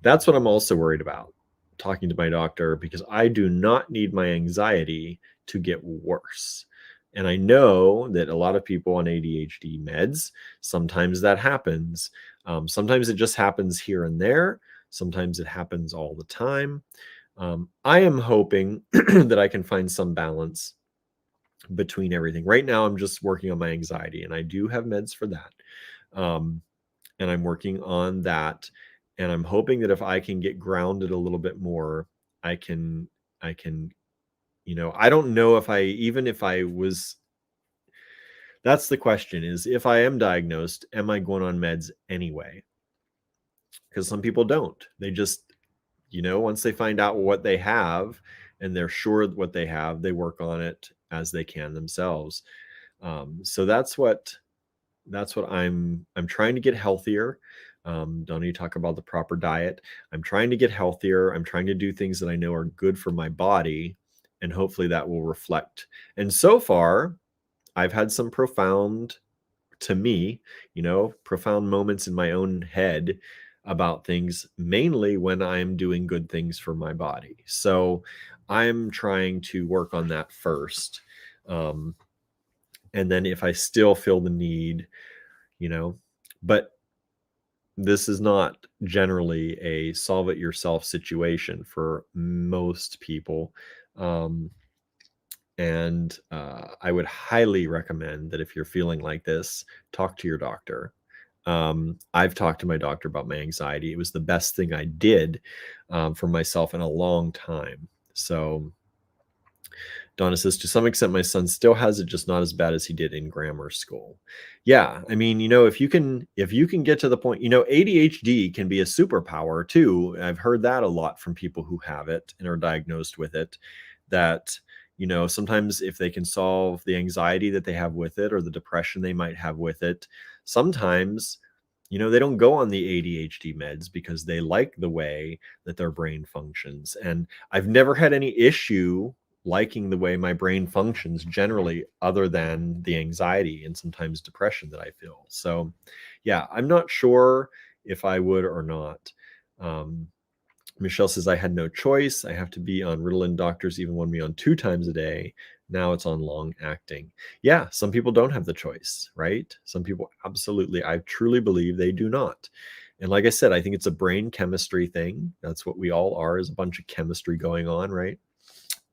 That's what I'm also worried about talking to my doctor, because I do not need my anxiety to get worse. And I know that a lot of people on ADHD meds, sometimes that happens. Sometimes it just happens here and there. Sometimes it happens all the time. I am hoping that I can find some balance between everything. Right now, I'm just working on my anxiety, and I do have meds for that. And I'm working on that. And I'm hoping that if I can get grounded a little bit more, I can, I don't know if even if I was, that's the question, is if I am diagnosed, am I going on meds anyway? Because some people don't. They just, once they find out what they have and they're sure what they have, they work on it as they can themselves. So that's what I'm trying to get healthier. Don't you talk about the proper diet? I'm trying to get healthier. I'm trying to do things that I know are good for my body, and hopefully that will reflect. And so far, I've had some profound, to me, profound moments in my own head about things, mainly when I'm doing good things for my body. So I'm trying to work on that first. And then if I still feel the need, but this is not generally a solve it yourself situation for most people. And I would highly recommend that if you're feeling like this, talk to your doctor. I've talked to my doctor about my anxiety. It was the best thing I did for myself in a long time. So Donna says, to some extent, my son still has it, just not as bad as he did in grammar school. Yeah, I mean, if you can get to the point, ADHD can be a superpower too. I've heard that a lot from people who have it and are diagnosed with it, that sometimes if they can solve the anxiety that they have with it or the depression they might have with it, sometimes they don't go on the ADHD meds because they like the way that their brain functions. And I've never had any issue liking the way my brain functions generally, other than the anxiety and sometimes depression that I feel. So yeah, I'm not sure if I would or not. Michelle says, I had no choice. I have to be on Ritalin. Doctors even want me on 2 times a day. Now it's on long acting. Yeah, some people don't have the choice, right? Some people absolutely, I truly believe they do not. And like I said, I think it's a brain chemistry thing. That's what we all are, is a bunch of chemistry going on, right?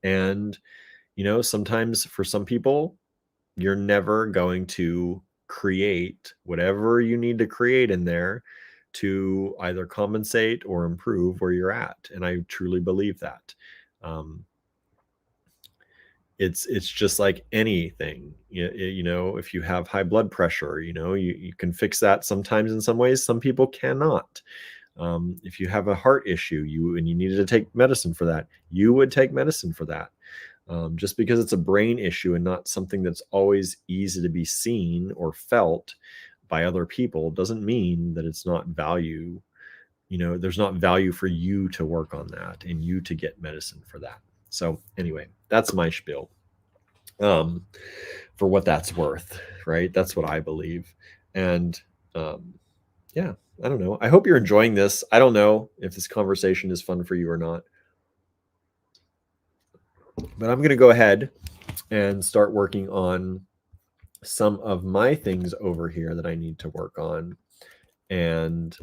And, sometimes for some people, you're never going to create whatever you need to create in there to either compensate or improve where you're at. And I truly believe that. It's just like anything, if you have high blood pressure, you can fix that sometimes in some ways, some people cannot. If you have a heart issue, and you needed to take medicine for that, you would take medicine for that. Just because it's a brain issue and not something that's always easy to be seen or felt by other people doesn't mean that it's not value. There's not value for you to work on that and you to get medicine for that. So anyway, that's my spiel. For what that's worth, right? That's what I believe. And yeah, I don't know. I hope you're enjoying this. I don't know if this conversation is fun for you or not, but I'm going to go ahead and start working on some of my things over here that I need to work on. And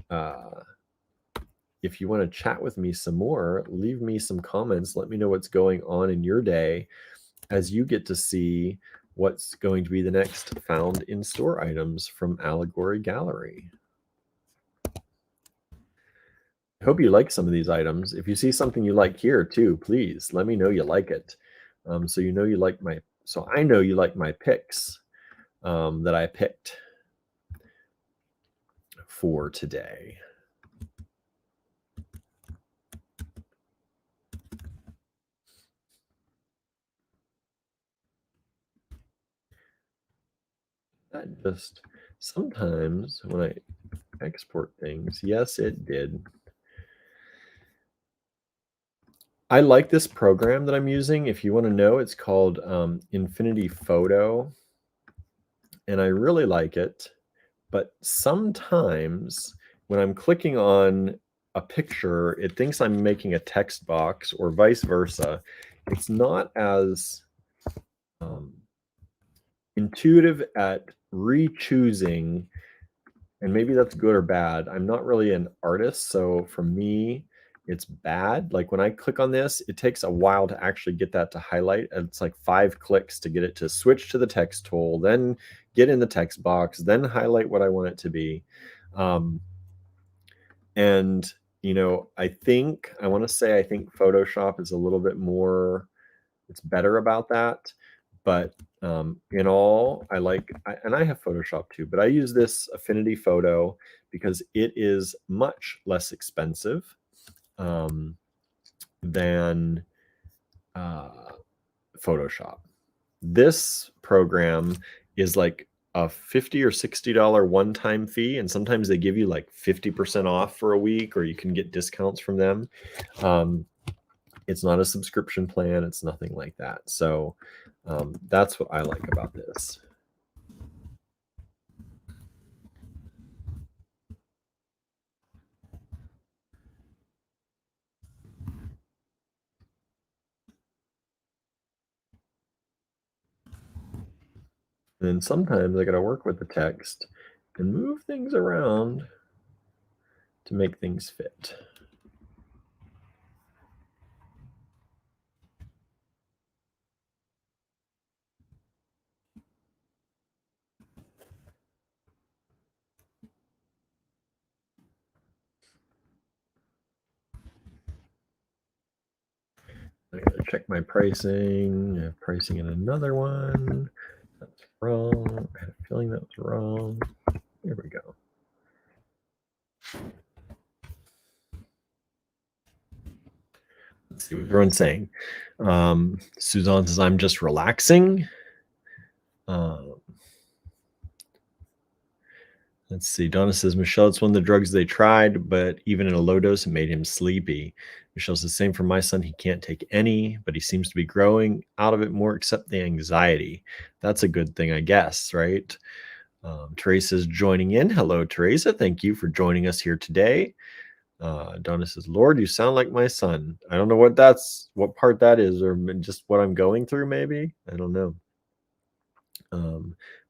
if you want to chat with me some more, leave me some comments. Let me know what's going on in your day as you get to see what's going to be the next found in store items from Allegory Gallery. Hope you like some of these items. If you see something you like here too, please let me know you like it. So you know you like my so I know you like my picks that I picked for today. That just sometimes when I export things, yes, it did. I like this program that I'm using. If you want to know, it's called Infinity Photo, and I really like it. But sometimes when I'm clicking on a picture, it thinks I'm making a text box or vice versa. It's not as um, intuitive at re-choosing, and maybe that's good or bad. I'm not really an artist, so for me, it's bad. Like when I click on this, it takes a while to actually get that to highlight. It's like 5 clicks to get it to switch to the text tool, then get in the text box, then highlight what I want it to be. Um, and I want to say I think Photoshop is a little bit more, it's better about that. But in all, and I have Photoshop too, but I use this Affinity Photo because it is much less expensive um, than uh, Photoshop. This program is like a $50 or $60 one-time fee, and sometimes they give you like 50% off for a week, or you can get discounts from them. It's not a subscription plan. It's nothing like that. So that's what I like about this. And sometimes I got to work with the text and move things around to make things fit. I got to check my pricing. I have pricing in another one. That's wrong. I had a feeling that was wrong. Here we go. Let's see what everyone's saying. Suzanne says, I'm just relaxing. Let's see. Donna says, Michelle, it's one of the drugs they tried, but even in a low dose, it made him sleepy. Michelle says, same for my son. He can't take any, but he seems to be growing out of it more, except the anxiety. That's a good thing, I guess, right? Teresa's joining in. Hello, Teresa. Thank you for joining us here today. Donna says, Lord, you sound like my son. I don't know what part that is, or just what I'm going through, maybe. I don't know.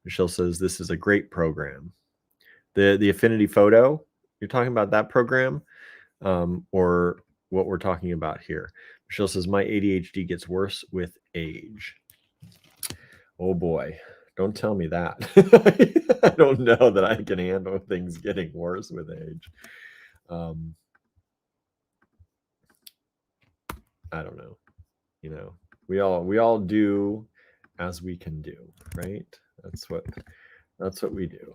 Michelle says, this is a great program. The Affinity Photo, you're talking about that program, or what we're talking about here? Michelle says, my ADHD gets worse with age. Oh boy, don't tell me that. I don't know that I can handle things getting worse with age. I don't know. We all do as we can do, right? That's what we do.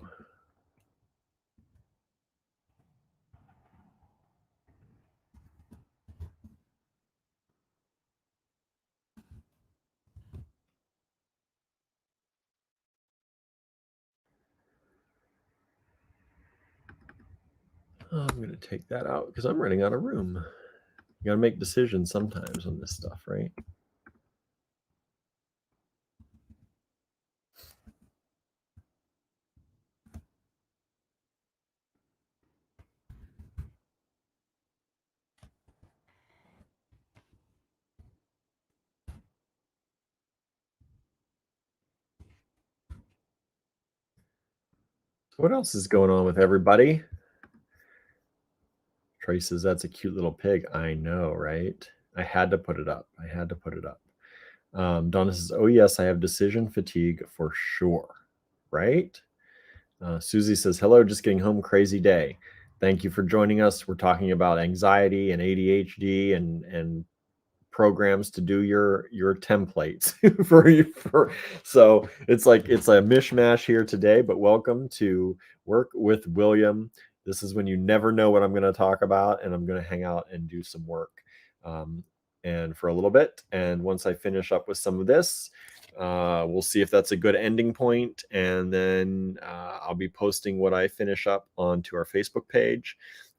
I'm going to take that out because I'm running out of room. You got to make decisions sometimes on this stuff, right? What else is going on with everybody? Trey says, that's a cute little pig. I know, right? I had to put it up. Donna says, oh, yes, I have decision fatigue for sure, right? Susie says, hello, just getting home, crazy day. Thank you for joining us. We're talking about anxiety and ADHD and programs to do your templates for so it's a mishmash here today, but welcome to Work with William. This is when you never know what I'm going to talk about, and I'm going to hang out and do some work um, and for a little bit, and once I finish up with some of this, we'll see if that's a good ending point, and then I'll be posting what I finish up onto our Facebook page,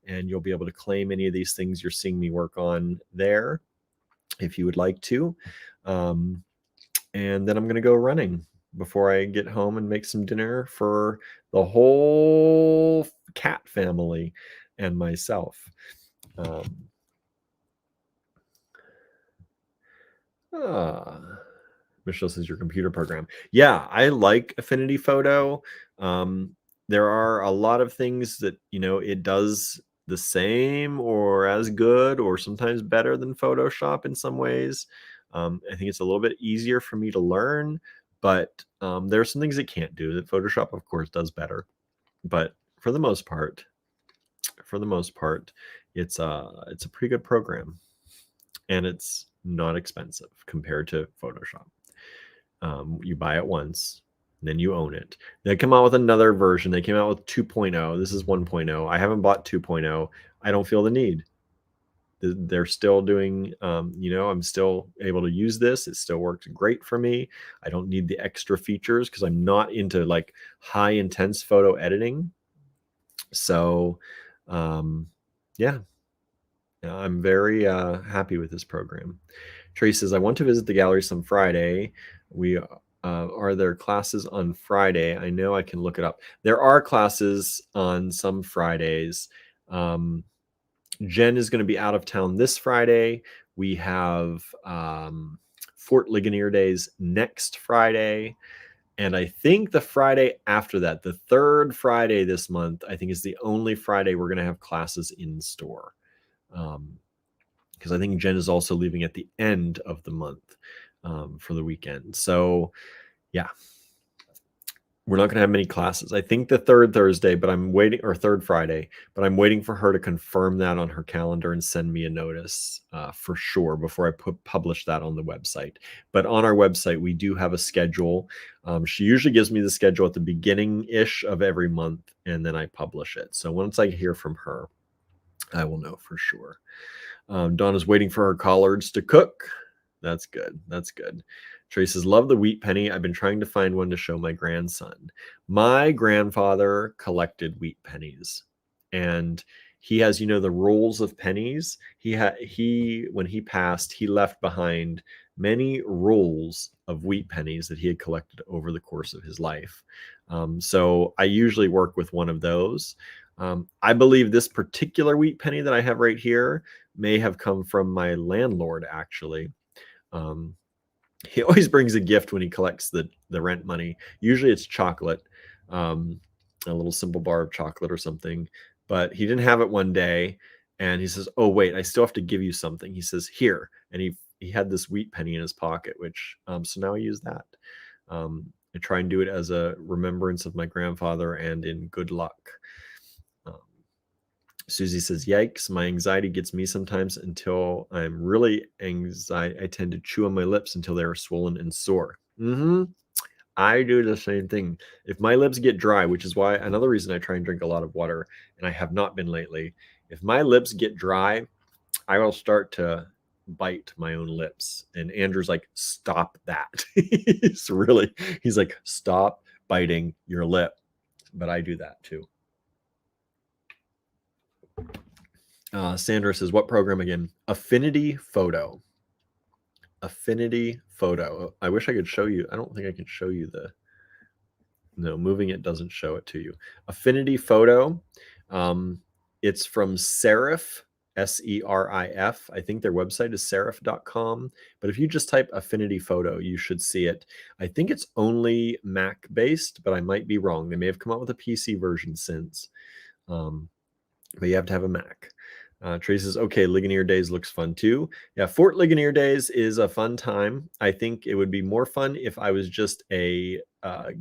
and you'll be able to claim any of these things you're seeing me work on there if you would like to. And then I'm going to go running before I get home and make some dinner for the whole cat family and myself. Michelle says your computer program. Yeah, I like Affinity Photo. There are a lot of things that, it does the same or as good or sometimes better than Photoshop in some ways. I think it's a little bit easier for me to learn, but there are some things it can't do that Photoshop, of course, does better. But for the most part, it's a pretty good program, and it's not expensive compared to Photoshop. You buy it once, then you own it. They come out with another version. They came out with 2.0. This is 1.0. I haven't bought 2.0. I don't feel the need. They're still doing, I'm still able to use this. It still works great for me. I don't need the extra features because I'm not into like high intense photo editing. So, yeah, I'm very happy with this program. Trace says, I want to visit the gallery some Friday. Are there classes on Friday? I know I can look it up. There are classes on some Fridays. Jen is going to be out of town this Friday. We have Fort Ligonier Days next Friday. And I think the Friday after that, the third Friday this month, I think is the only Friday we're going to have classes in store. Because I think Jen is also leaving at the end of the month for the weekend. So, yeah, we're not going to have many classes. I think the third Thursday, but I'm waiting, or third Friday, but I'm waiting for her to confirm that on her calendar and send me a notice for sure before I publish that on the website. But on our website, we do have a schedule. She usually gives me the schedule at the beginning-ish of every month, and then I publish it. So once I hear from her, I will know for sure. Donna's waiting for her collards to cook. That's good. That's good. Trace says, love the wheat penny. I've been trying to find one to show my grandson. My grandfather collected wheat pennies, and he has, the rolls of pennies. When he passed, he left behind many rolls of wheat pennies that he had collected over the course of his life. So I usually work with one of those. I believe this particular wheat penny that I have right here may have come from my landlord, actually. He always brings a gift when he collects the rent money. Usually it's chocolate, a little simple bar of chocolate or something. But he didn't have it one day, and he says, "Oh wait, I still have to give you something." He says, "Here," and he had this wheat penny in his pocket, which so now I use that. I try and do it as a remembrance of my grandfather and in good luck. Susie says, yikes, my anxiety gets me sometimes until I'm really anxiety. I tend to chew on my lips until they are swollen and sore. I do the same thing. If my lips get dry, which is why another reason I try and drink a lot of water, and I have not been lately. If my lips get dry, I will start to bite my own lips. And Andrew's like, stop that. He's like, stop biting your lip. But I do that too. Sandra says, what program again? Affinity Photo. Affinity Photo. I wish I could show you. I don't think I can show you no, moving it doesn't show it to you. Affinity Photo. It's from Serif, Serif. I think their website is serif.com. But if you just type Affinity Photo, you should see it. I think it's only Mac based, but I might be wrong. They may have come out with a PC version since. But you have to have a Mac. Trace says, okay, Ligonier Days looks fun too. Yeah, Fort Ligonier Days is a fun time. I think it would be more fun if I was just a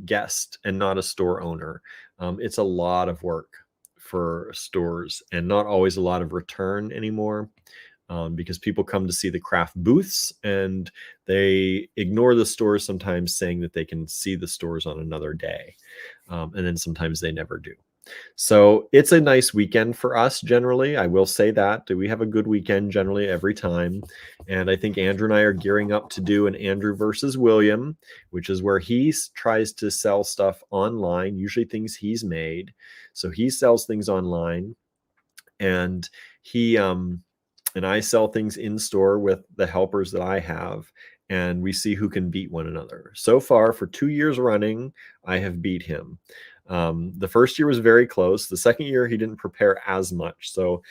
guest and not a store owner. It's a lot of work for stores and not always a lot of return anymore, because people come to see the craft booths and they ignore the stores sometimes, saying that they can see the stores on another day. And then sometimes they never do. So it's a nice weekend for us generally. I will say that. We have a good weekend generally every time. And I think Andrew and I are gearing up to do an Andrew versus William, which is where he tries to sell stuff online, usually things he's made. So he sells things online, and he and I sell things in store with the helpers that I have, and we see who can beat one another. So far, for 2 years running, I have beat him. The first year was very close. The second year, he didn't prepare as much, so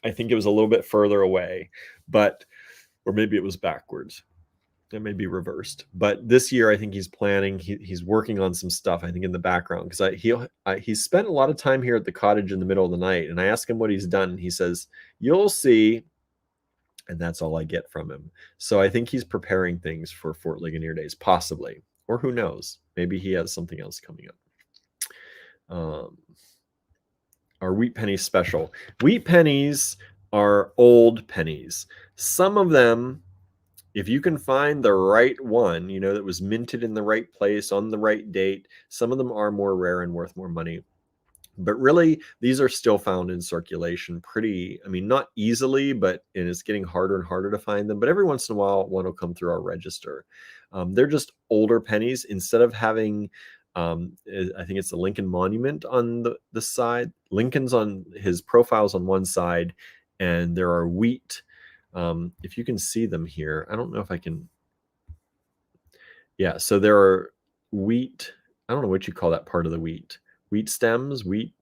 I think it was a little bit further away, but or maybe it was backwards. It may be reversed, but this year I think he's planning. He's working on some stuff, I think, in the background, because he's spent a lot of time here at the cottage in the middle of the night, and I ask him what he's done, and he says, "You'll see," and that's all I get from him. So I think he's preparing things for Fort Ligonier Days, possibly, or who knows? Maybe he has something else coming up. Our wheat pennies special. Wheat pennies are old pennies. Some of them, if you can find the right one, that was minted in the right place on the right date, some of them are more rare and worth more money. But really, these are still found in circulation not easily, and it's getting harder and harder to find them. But every once in a while, one will come through our register. They're just older pennies. Instead of having, I think it's the Lincoln Monument on the side, Lincoln's on his profiles on one side, and there are wheat. If you can see them here, I don't know if I can. Yeah, so there are wheat. I don't know what you call that part of the wheat. Wheat stems, wheat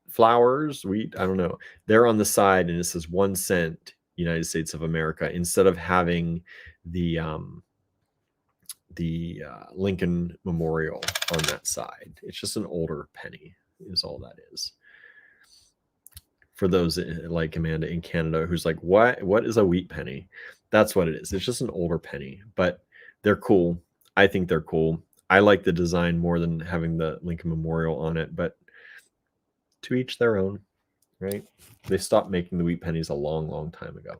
flowers, wheat, I don't know. They're on the side, and it says 1 cent, United States of America, instead of having the Lincoln Memorial on that side. It's just an older penny, is all that is. For those like Amanda in Canada who's like, what is a wheat penny? That's what it is. It's just an older penny, but they're cool. I think they're cool. I like the design more than having the Lincoln Memorial on it, but to each their own, right? They stopped making the wheat pennies a long, long time ago.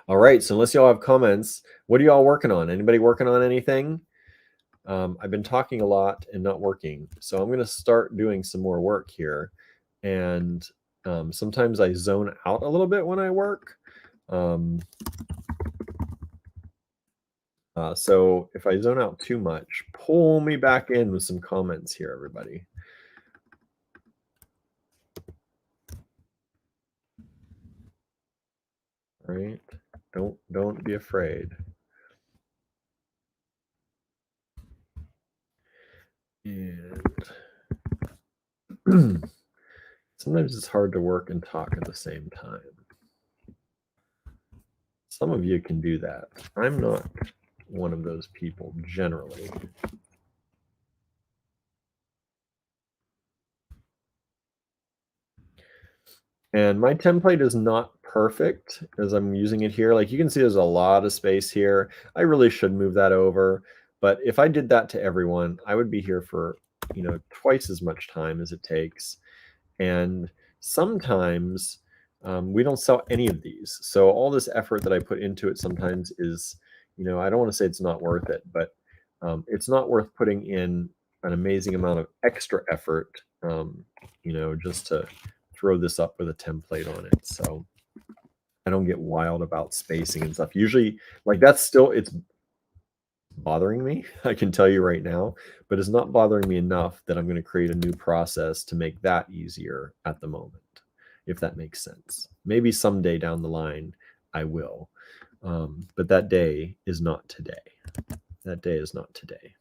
All right, so unless y'all have comments, what are y'all working on? Anybody working on anything? I've been talking a lot and not working, so I'm going to start doing some more work here. And sometimes I zone out a little bit when I work. So if I zone out too much, pull me back in with some comments here, everybody. All right, don't be afraid. And sometimes it's hard to work and talk at the same time. Some of you can do that. I'm not one of those people generally. And my template is not perfect as I'm using it here. Like you can see there's a lot of space here. I really should move that over. But if I did that to everyone, I would be here for, twice as much time as it takes. And sometimes we don't sell any of these. So all this effort that I put into it sometimes is, I don't want to say it's not worth it, but it's not worth putting in an amazing amount of extra effort, just to throw this up with a template on it. So I don't get wild about spacing and stuff. Usually, like it's bothering me, I can tell you right now, but it's not bothering me enough that I'm going to create a new process to make that easier at the moment, if that makes sense. Maybe someday down the line I will, but that day is not today. That day is not today.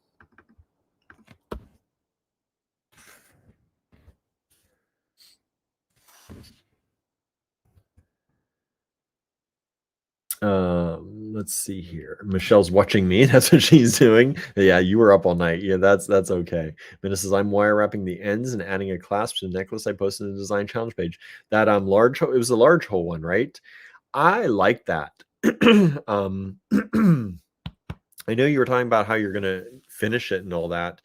Let's see here. Michelle's watching me. That's what she's doing. Yeah, you were up all night. Yeah, that's okay. Minna says, I'm wire wrapping the ends and adding a clasp to the necklace I posted in the design challenge page. That large hole, it was the large hole one, right? I like that. I know you were talking about how you're gonna finish it and all that.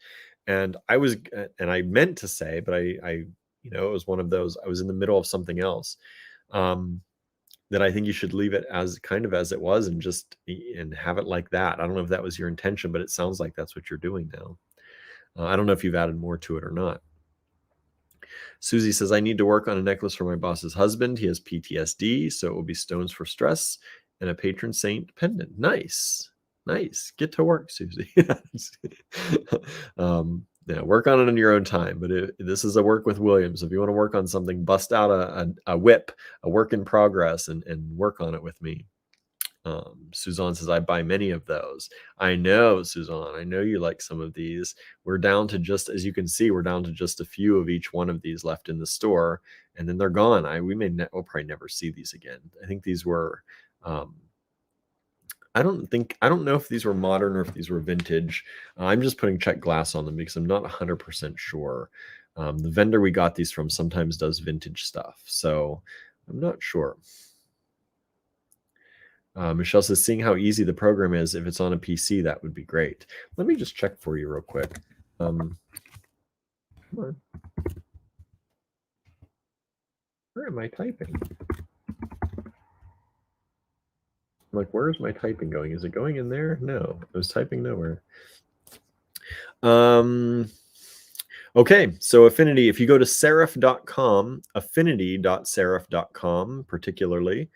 And I meant to say, but I You know, it was one of those, I was in the middle of something else. Um, that I think you should leave it as kind of as it was and just and have it like that. I don't know if that was your intention, but it sounds like that's what you're doing now. I don't know if you've added more to it or not. Susie says, I need to work on a necklace for my boss's husband. He has PTSD, so it will be stones for stress and a patron saint pendant. Nice. Nice. Get to work, Susie. Yeah, work on it in your own time. But this is a work with Williams. If you want to work on something, bust out a whip, a work in progress, and work on it with me. Suzanne says, I buy many of those. I know, Suzanne, I know you like some of these. We're down to just, as you can see, we're down to just a few of each one of these left in the store, and then they're gone. We'll probably never see these again. I think these were, I don't know if these were modern or if these were vintage. I'm just putting check glass on them because I'm not 100% sure. The vendor we got these from sometimes does vintage stuff, so I'm not sure. Michelle says, seeing how easy the program is, if it's on a PC, that would be great. Let me just check for you real quick. Come on. Where am I typing? I'm like, where is my typing going? Is it going in there? No, I was typing nowhere. Okay, so Affinity, if you go to serif.com, affinity.serif.com particularly,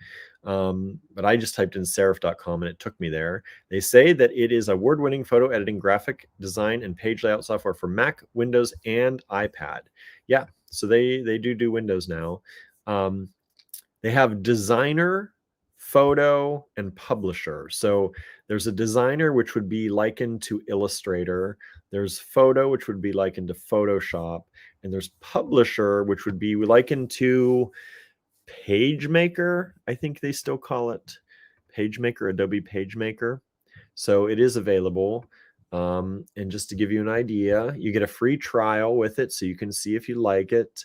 but I just typed in serif.com and it took me there. They say that it is award-winning photo editing, graphic design, and page layout software for Mac, Windows, and iPad. Yeah, so they do Windows now. They have designer, photo, and publisher. So there's a designer, which would be likened to Illustrator. There's photo, which would be likened to Photoshop. And there's publisher, which would be likened to PageMaker. I think they still call it PageMaker, Adobe PageMaker. So it is available. And just to give you an idea, you get a free trial with it so you can see if you like it.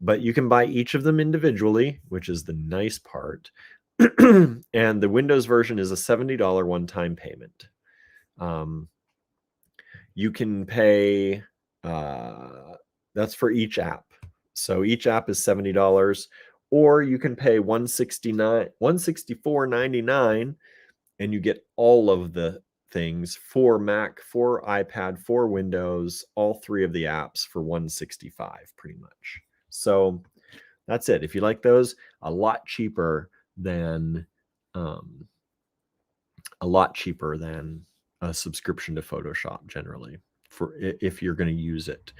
But you can buy each of them individually, which is the nice part. And the Windows version is a $70 one-time payment. You can pay, that's for each app. So each app is $70, or you can pay $164.99, and you get all of the things for Mac, for iPad, for Windows, all three of the apps for $165 pretty much. So that's it. If you like those, a lot cheaper than a subscription to Photoshop generally, for if you're going to use it.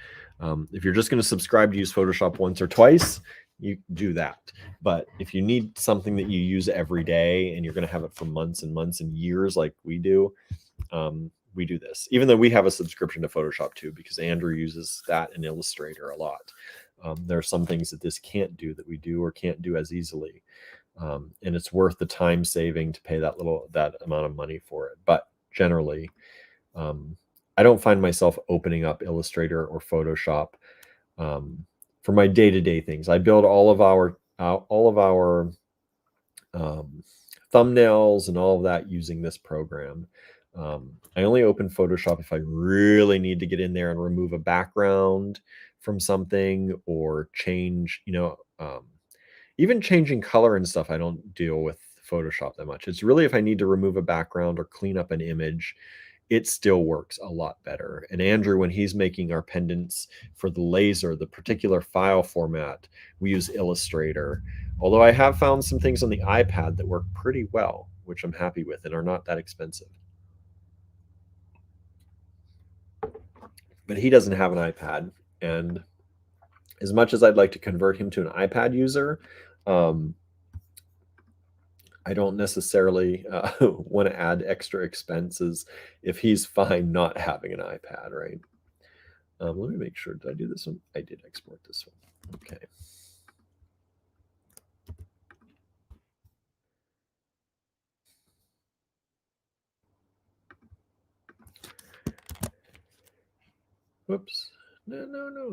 If you're just going to subscribe to use Photoshop once or twice, you do that. But if you need something that you use every day and you're going to have it for months and months and years like we do this, even though we have a subscription to Photoshop too, because Andrew uses that in Illustrator a lot. There are some things that this can't do that we do or can't do as easily. And it's worth the time saving to pay that amount of money for it. But generally, I don't find myself opening up Illustrator or Photoshop for my day-to-day things. I build all of our thumbnails and all of that using this program. I only open Photoshop if I really need to get in there and remove a background from something or change, even changing color and stuff. I don't deal with Photoshop that much. It's really if I need to remove a background or clean up an image, it still works a lot better. And Andrew, when he's making our pendants for the laser, the particular file format, we use Illustrator. Although I have found some things on the iPad that work pretty well, which I'm happy with and are not that expensive. But he doesn't have an iPad. And as much as I'd like to convert him to an iPad user, I don't necessarily want to add extra expenses if he's fine not having an iPad, right? Let me make sure. Did I do this one? I did export this one. Okay. Whoops. No. I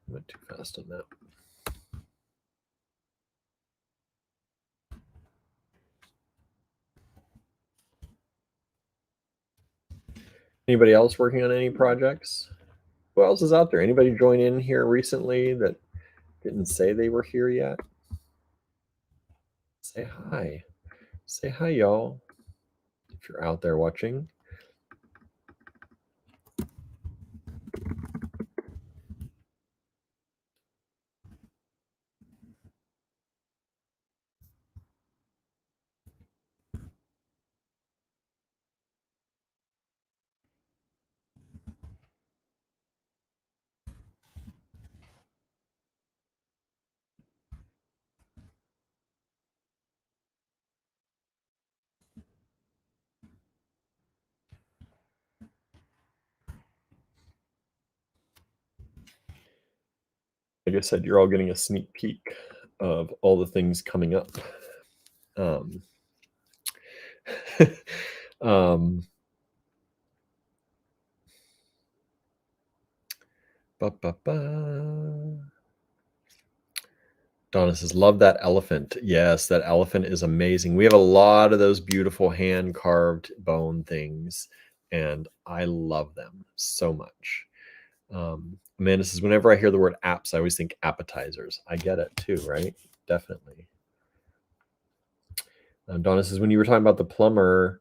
went too fast on that. Anybody else working on any projects? Who else is out there? Anybody join in here recently that didn't say they were here yet? Say hi. Say hi, y'all, if you're out there watching. Like I said, you're all getting a sneak peek of all the things coming up. Um, um, ba, ba, ba. Donna says, love that elephant. Yes, that elephant is amazing. We have a lot of those beautiful hand carved bone things, and I love them so much. Amanda says, whenever I hear the word apps, I always think appetizers. I get it too, right? Definitely. Donna says, when you were talking about the plumber,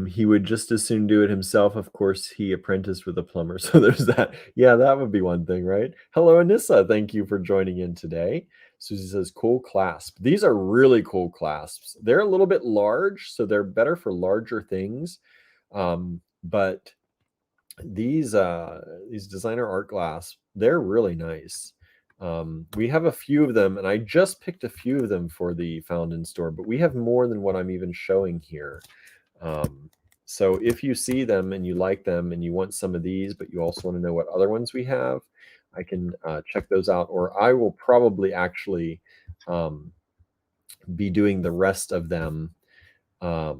he would just as soon do it himself. Of course, he apprenticed with a plumber. So there's that. Yeah, that would be one thing, right? Hello, Anissa. Thank you for joining in today. Susie says, cool clasp. These are really cool clasps. They're a little bit large, so they're better for larger things. But these designer art glass, they're really nice. We have a few of them, and I just picked a few of them for the Found in store, but we have more than what I'm even showing here. So if you see them and you like them and you want some of these, but you also want to know what other ones we have, I can check those out, or I will probably actually be doing the rest of them uh,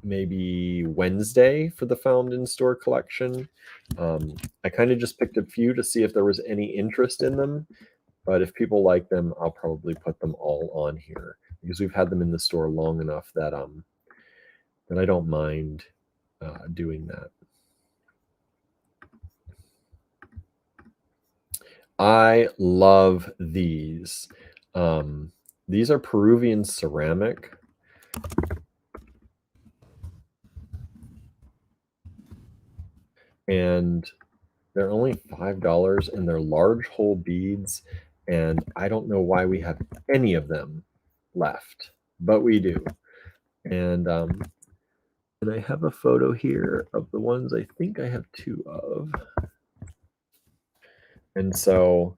maybe Wednesday for the Found in Store collection. I kind of just picked a few to see if there was any interest in them, but if people like them, I'll probably put them all on here because we've had them in the store long enough that I don't mind doing that. I love these. These are Peruvian ceramic. And they're only $5 and they're large hole beads. And I don't know why we have any of them left, but we do. And I have a photo here of the ones I think I have two of. And so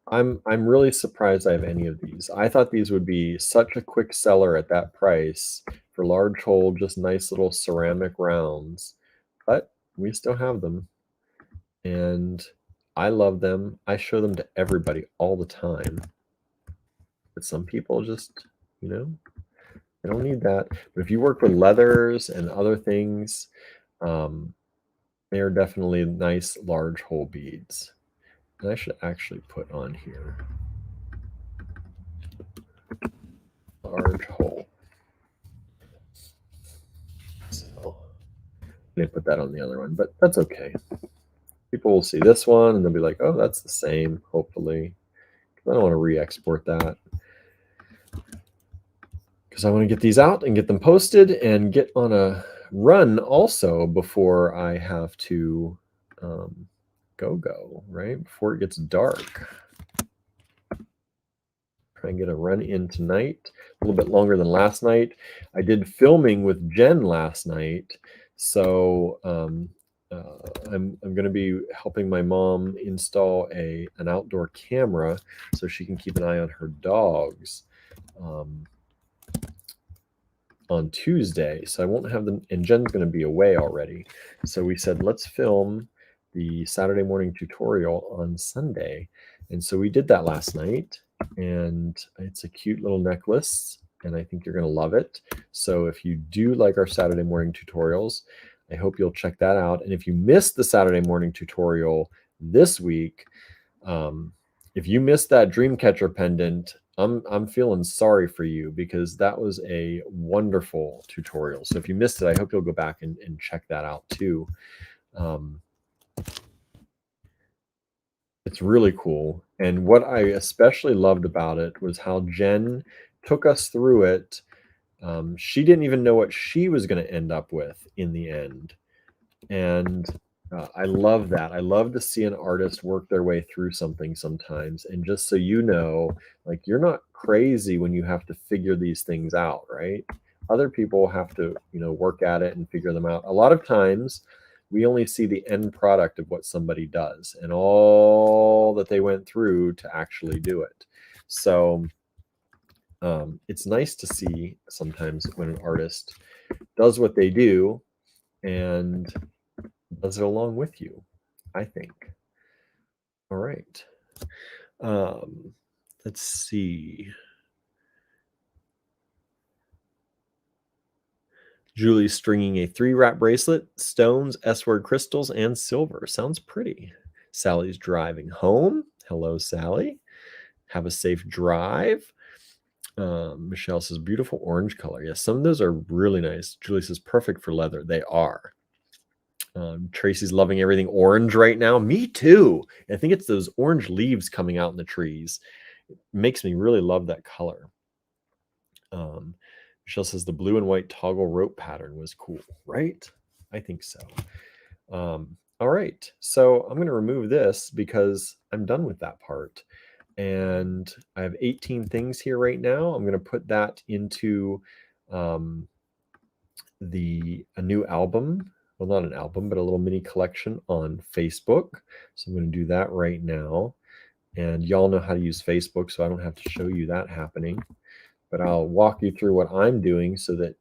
I'm really surprised I have any of these. I thought these would be such a quick seller at that price for large hole, just nice little ceramic rounds, but we still have them. And I love them. I show them to everybody all the time. But some people just, they don't need that. But if you work with leathers and other things, they are definitely nice large hole beads. And I should actually put on here large hole. So I didn't put that on the other one, but that's okay. People will see this one and they'll be like, oh, that's the same, hopefully. I don't want to re-export that because I want to get these out and get them posted and get on a run also before I have to go, right? Before it gets dark. Try and get a run in tonight, a little bit longer than last night. I did filming with Jen last night, so I'm going to be helping my mom install an outdoor camera so she can keep an eye on her dogs on Tuesday. So I won't have them, and Jen's going to be away already. So we said, let's film the Saturday morning tutorial on Sunday. And so we did that last night, and it's a cute little necklace, and I think you're going to love it. So if you do like our Saturday morning tutorials, I hope you'll check that out. And if you missed the Saturday morning tutorial this week, if you missed that Dreamcatcher pendant, I'm feeling sorry for you because that was a wonderful tutorial. So if you missed it, I hope you'll go back and check that out too. Um, it's really cool. And what I especially loved about it was how Jen took us through it. She didn't even know what she was going to end up with in the end. And I love that. I love to see an artist work their way through something sometimes. And just so you know, like you're not crazy when you have to figure these things out, right? Other people have to, work at it and figure them out. A lot of times we only see the end product of what somebody does and all that they went through to actually do it. So it's nice to see sometimes when an artist does what they do and does it along with you, I think. All right. Um, let's see. Julie's stringing a 3-wrap bracelet, stones, S-word crystals, and silver. Sounds pretty. Sally's driving home. Hello, Sally. Have a safe drive. Michelle says, beautiful orange color. Yes, some of those are really nice. Julie says, perfect for leather. They are. Tracy's loving everything orange right now. Me too. I think it's those orange leaves coming out in the trees. It makes me really love that color. Michelle says the blue and white toggle rope pattern was cool, right? I think so. All right. So I'm going to remove this because I'm done with that part. And I have 18 things here right now. I'm going to put that into a new album. Well, not an album, but a little mini collection on Facebook. So I'm going to do that right now. And y'all know how to use Facebook, so I don't have to show you that happening. But I'll walk you through what I'm doing so that,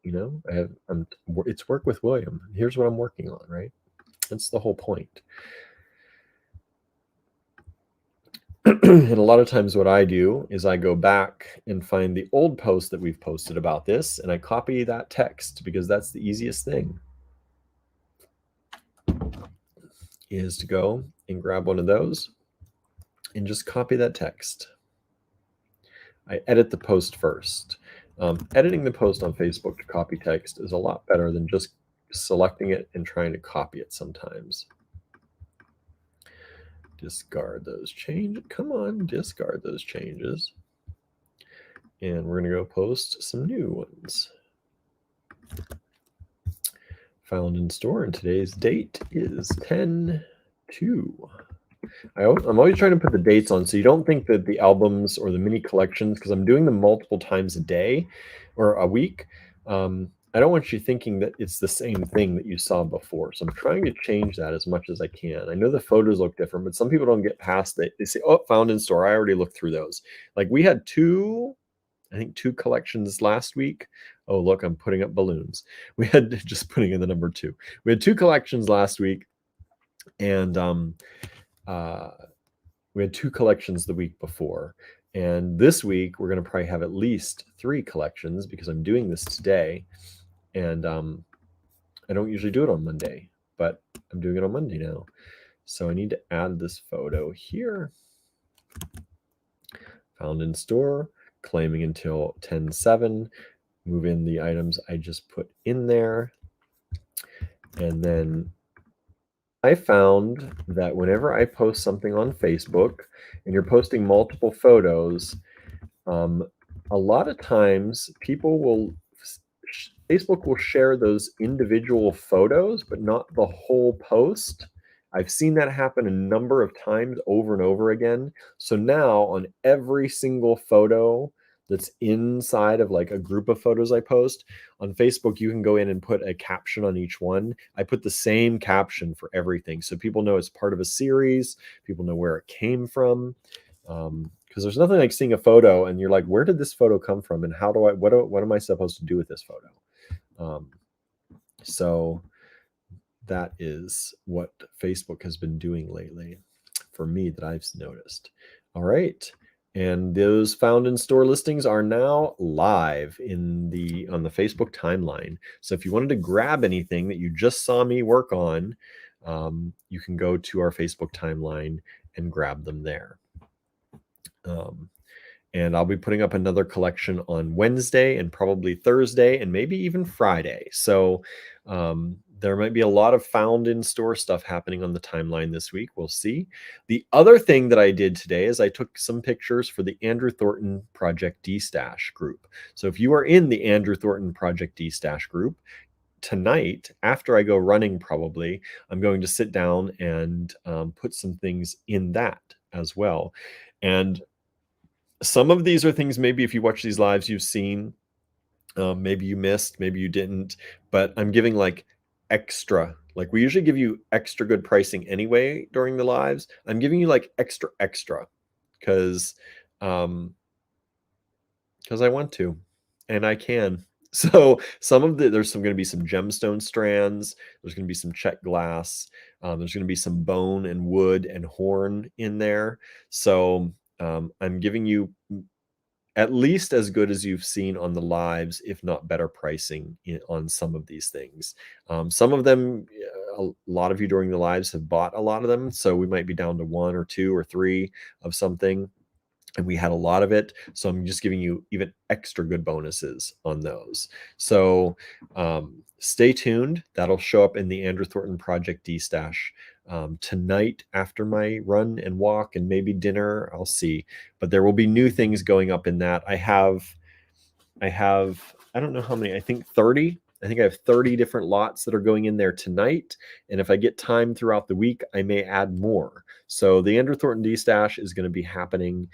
it's work with William. Here's what I'm working on, right? That's the whole point. And a lot of times what I do is I go back and find the old post that we've posted about this, and I copy that text because that's the easiest thing, is to go and grab one of those and just copy that text. I edit the post first. Editing the post on Facebook to copy text is a lot better than just selecting it and trying to copy it sometimes. Discard those changes. Come on, discard those changes. And we're going to go post some new ones. Found in store, and today's date is 10/2. I'm always trying to put the dates on so you don't think that the albums or the mini collections, because I'm doing them multiple times a day or a week, I don't want you thinking that it's the same thing that you saw before. So I'm trying to change that as much as I can. I know the photos look different, but some people don't get past it. They say, oh, found in store. I already looked through those. Like we had two collections last week. Oh, look, I'm putting up balloons. We had just putting in the number 2. We had 2 collections last week, and we had 2 collections the week before. And this week, we're going to probably have at least 3 collections because I'm doing this today. And I don't usually do it on Monday, but I'm doing it on Monday now. So I need to add this photo here. Found in store, claiming until 10/7. Move in the items I just put in there. And then I found that whenever I post something on Facebook and you're posting multiple photos, a lot of times Facebook will share those individual photos, but not the whole post. I've seen that happen a number of times over and over again. So now on every single photo that's inside of like a group of photos I post on Facebook, you can go in and put a caption on each one. I put the same caption for everything. So people know it's part of a series. People know where it came from. Because there's nothing like seeing a photo and you're like, where did this photo come from? And what am I supposed to do with this photo? So that is what Facebook has been doing lately for me that I've noticed. All right. And those found in store listings are now live on the Facebook timeline. So if you wanted to grab anything that you just saw me work on, you can go to our Facebook timeline and grab them there. And I'll be putting up another collection on Wednesday and probably Thursday and maybe even Friday. So there might be a lot of found in store stuff happening on the timeline this week. We'll see. The other thing that I did today is I took some pictures for the Andrew Thornton Project D-Stash group. So if you are in the Andrew Thornton Project D-Stash group, tonight, after I go running, probably, I'm going to sit down and put some things in that as well. And some of these are things maybe if you watch these lives you've seen, maybe you missed, maybe you didn't, but I'm giving like extra. Like we usually give you extra good pricing anyway during the lives. I'm giving you like extra because I want to, and I can. So there's going to be some gemstone strands. There's going to be some check glass. There's going to be some bone and wood and horn in there. So I'm giving you at least as good as you've seen on the lives, if not better pricing on some of these things. Some of them, a lot of you during the lives have bought a lot of them. So we might be down to 1 or 2 or 3 of something. And we had a lot of it. So I'm just giving you even extra good bonuses on those. So stay tuned. That'll show up in the Andrew Thornton Project D-Stash tonight after my run and walk and maybe dinner. I'll see. But there will be new things going up in that. I have, I don't know how many, I think 30. I think I have 30 different lots that are going in there tonight. And if I get time throughout the week, I may add more. So the Andrew Thornton D-Stash is going to be happening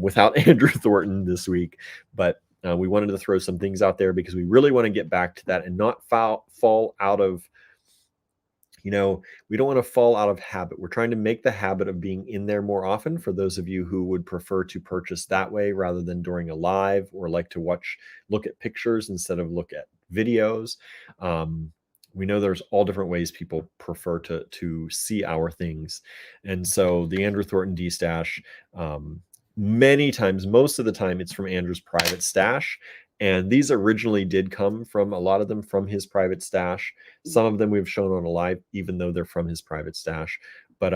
without Andrew Thornton this week. But we wanted to throw some things out there because we really want to get back to that and not fall out of, we don't want to fall out of habit. We're trying to make the habit of being in there more often for those of you who would prefer to purchase that way rather than during a live or like to look at pictures instead of look at videos. We know there's all different ways people prefer to see our things. And so the Andrew Thornton D-Stash, many times, most of the time, it's from Andrew's private stash. And these originally did come from, a lot of them from his private stash. Some of them we've shown on a live, even though they're from his private stash. But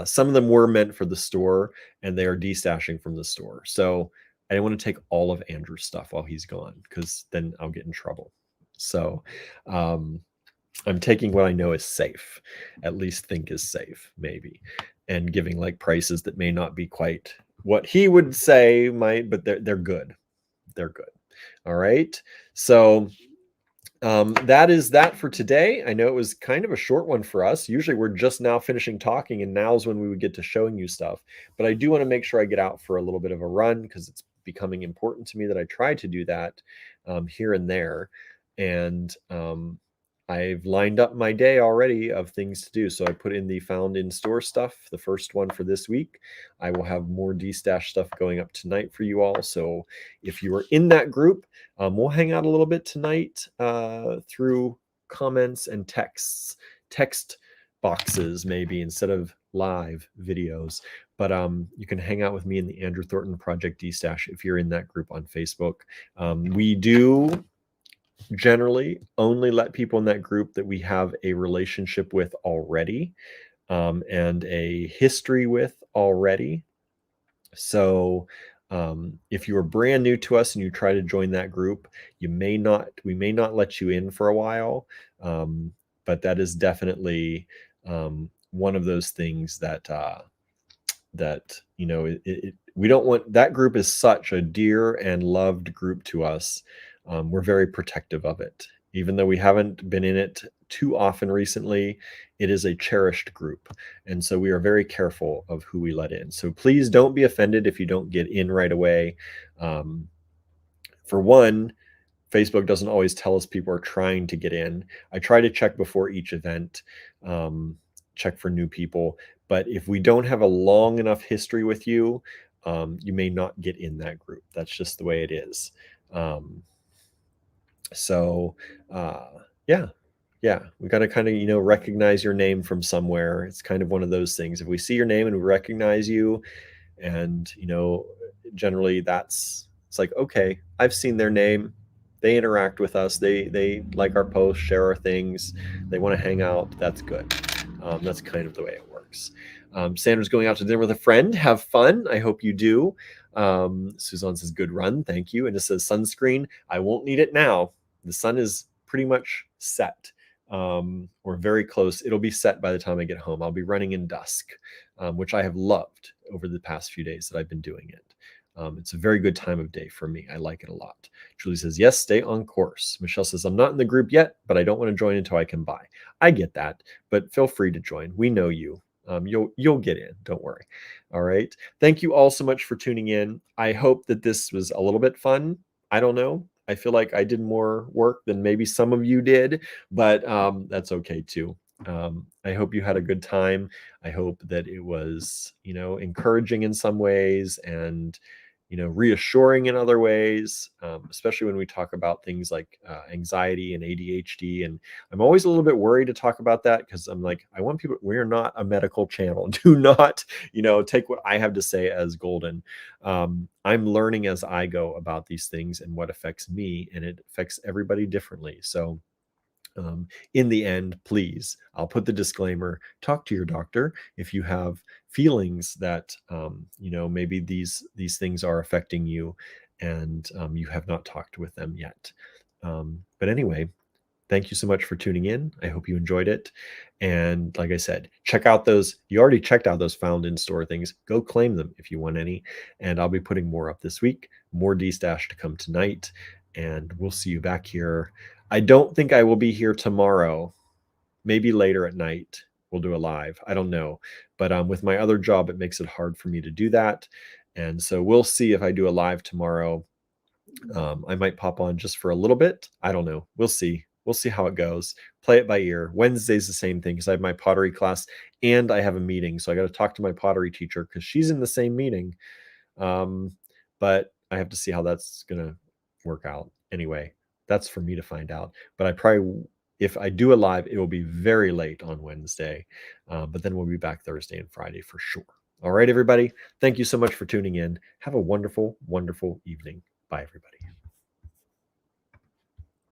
some of them were meant for the store, and they are destashing from the store. So I didn't want to take all of Andrew's stuff while he's gone, because then I'll get in trouble. So I'm taking what I know is safe, at least think is safe, maybe, and giving like prices that may not be quite what he would say but they're good. They're good. All right. So that is that for today. I know it was kind of a short one for us. Usually we're just now finishing talking, and now's when we would get to showing you stuff. But I do want to make sure I get out for a little bit of a run because it's becoming important to me that I try to do that here and there. And I've lined up my day already of things to do. So I put in the found in store stuff, the first one for this week. I will have more D-Stash stuff going up tonight for you all. So if you are in that group, we'll hang out a little bit tonight through comments and text boxes, maybe instead of live videos. But you can hang out with me in the Andrew Thornton Project D-Stash if you're in that group on Facebook. We do generally only let people in that group that we have a relationship with already and a history with already. So if you are brand new to us and you try to join that group, we may not let you in for a while. But that is definitely one of those things that we don't want. That group is such a dear and loved group to us. We're very protective of it. Even though we haven't been in it too often recently, it is a cherished group. And so we are very careful of who we let in. So please don't be offended if you don't get in right away. For one, Facebook doesn't always tell us people are trying to get in. I try to check before each event, check for new people. But if we don't have a long enough history with you, you may not get in that group. That's just the way it is. So yeah, we got to kind of, recognize your name from somewhere. It's kind of one of those things. If we see your name and we recognize you, and, generally it's like, okay, I've seen their name. They interact with us. They like our posts, share our things. They want to hang out. That's good. That's kind of the way it works. Sandra's going out to dinner with a friend. Have fun. I hope you do. Suzanne says, good run. Thank you. And it says sunscreen. I won't need it now. The sun is pretty much set, or very close. It'll be set by the time I get home. I'll be running in dusk, which I have loved over the past few days that I've been doing it. It's a very good time of day for me. I like it a lot. Julie says, yes, stay on course. Michelle says, I'm not in the group yet, but I don't want to join until I can buy. I get that, but feel free to join. We know you. You'll get in. Don't worry. All right. Thank you all so much for tuning in. I hope that this was a little bit fun. I don't know. I feel like I did more work than maybe some of you did, but that's okay too. I hope you had a good time. I hope that it was, encouraging in some ways and, reassuring in other ways, especially when we talk about things like anxiety and ADHD. And I'm always a little bit worried to talk about that because I'm like, I want people, we're not a medical channel. Do not, take what I have to say as golden. I'm learning as I go about these things and what affects me, and it affects everybody differently. So, in the end, please, I'll put the disclaimer, talk to your doctor if you have feelings that, maybe these things are affecting you and you have not talked with them yet. But anyway, thank you so much for tuning in. I hope you enjoyed it. And like I said, check out those. You already checked out those found in store things. Go claim them if you want any. And I'll be putting more up this week, more destash to come tonight. And we'll see you back here. I don't think I will be here tomorrow. Maybe later at night we'll do a live. I don't know. But with my other job, it makes it hard for me to do that. And so we'll see if I do a live tomorrow. I might pop on just for a little bit. I don't know. We'll see. We'll see how it goes. Play it by ear. Wednesday's the same thing because I have my pottery class and I have a meeting. So I got to talk to my pottery teacher because she's in the same meeting. But I have to see how that's going to work out. Anyway, that's for me to find out. But if I do a live, it will be very late on Wednesday. But then we'll be back Thursday and Friday for sure. All right, everybody. Thank you so much for tuning in. Have a wonderful, wonderful evening. Bye, everybody.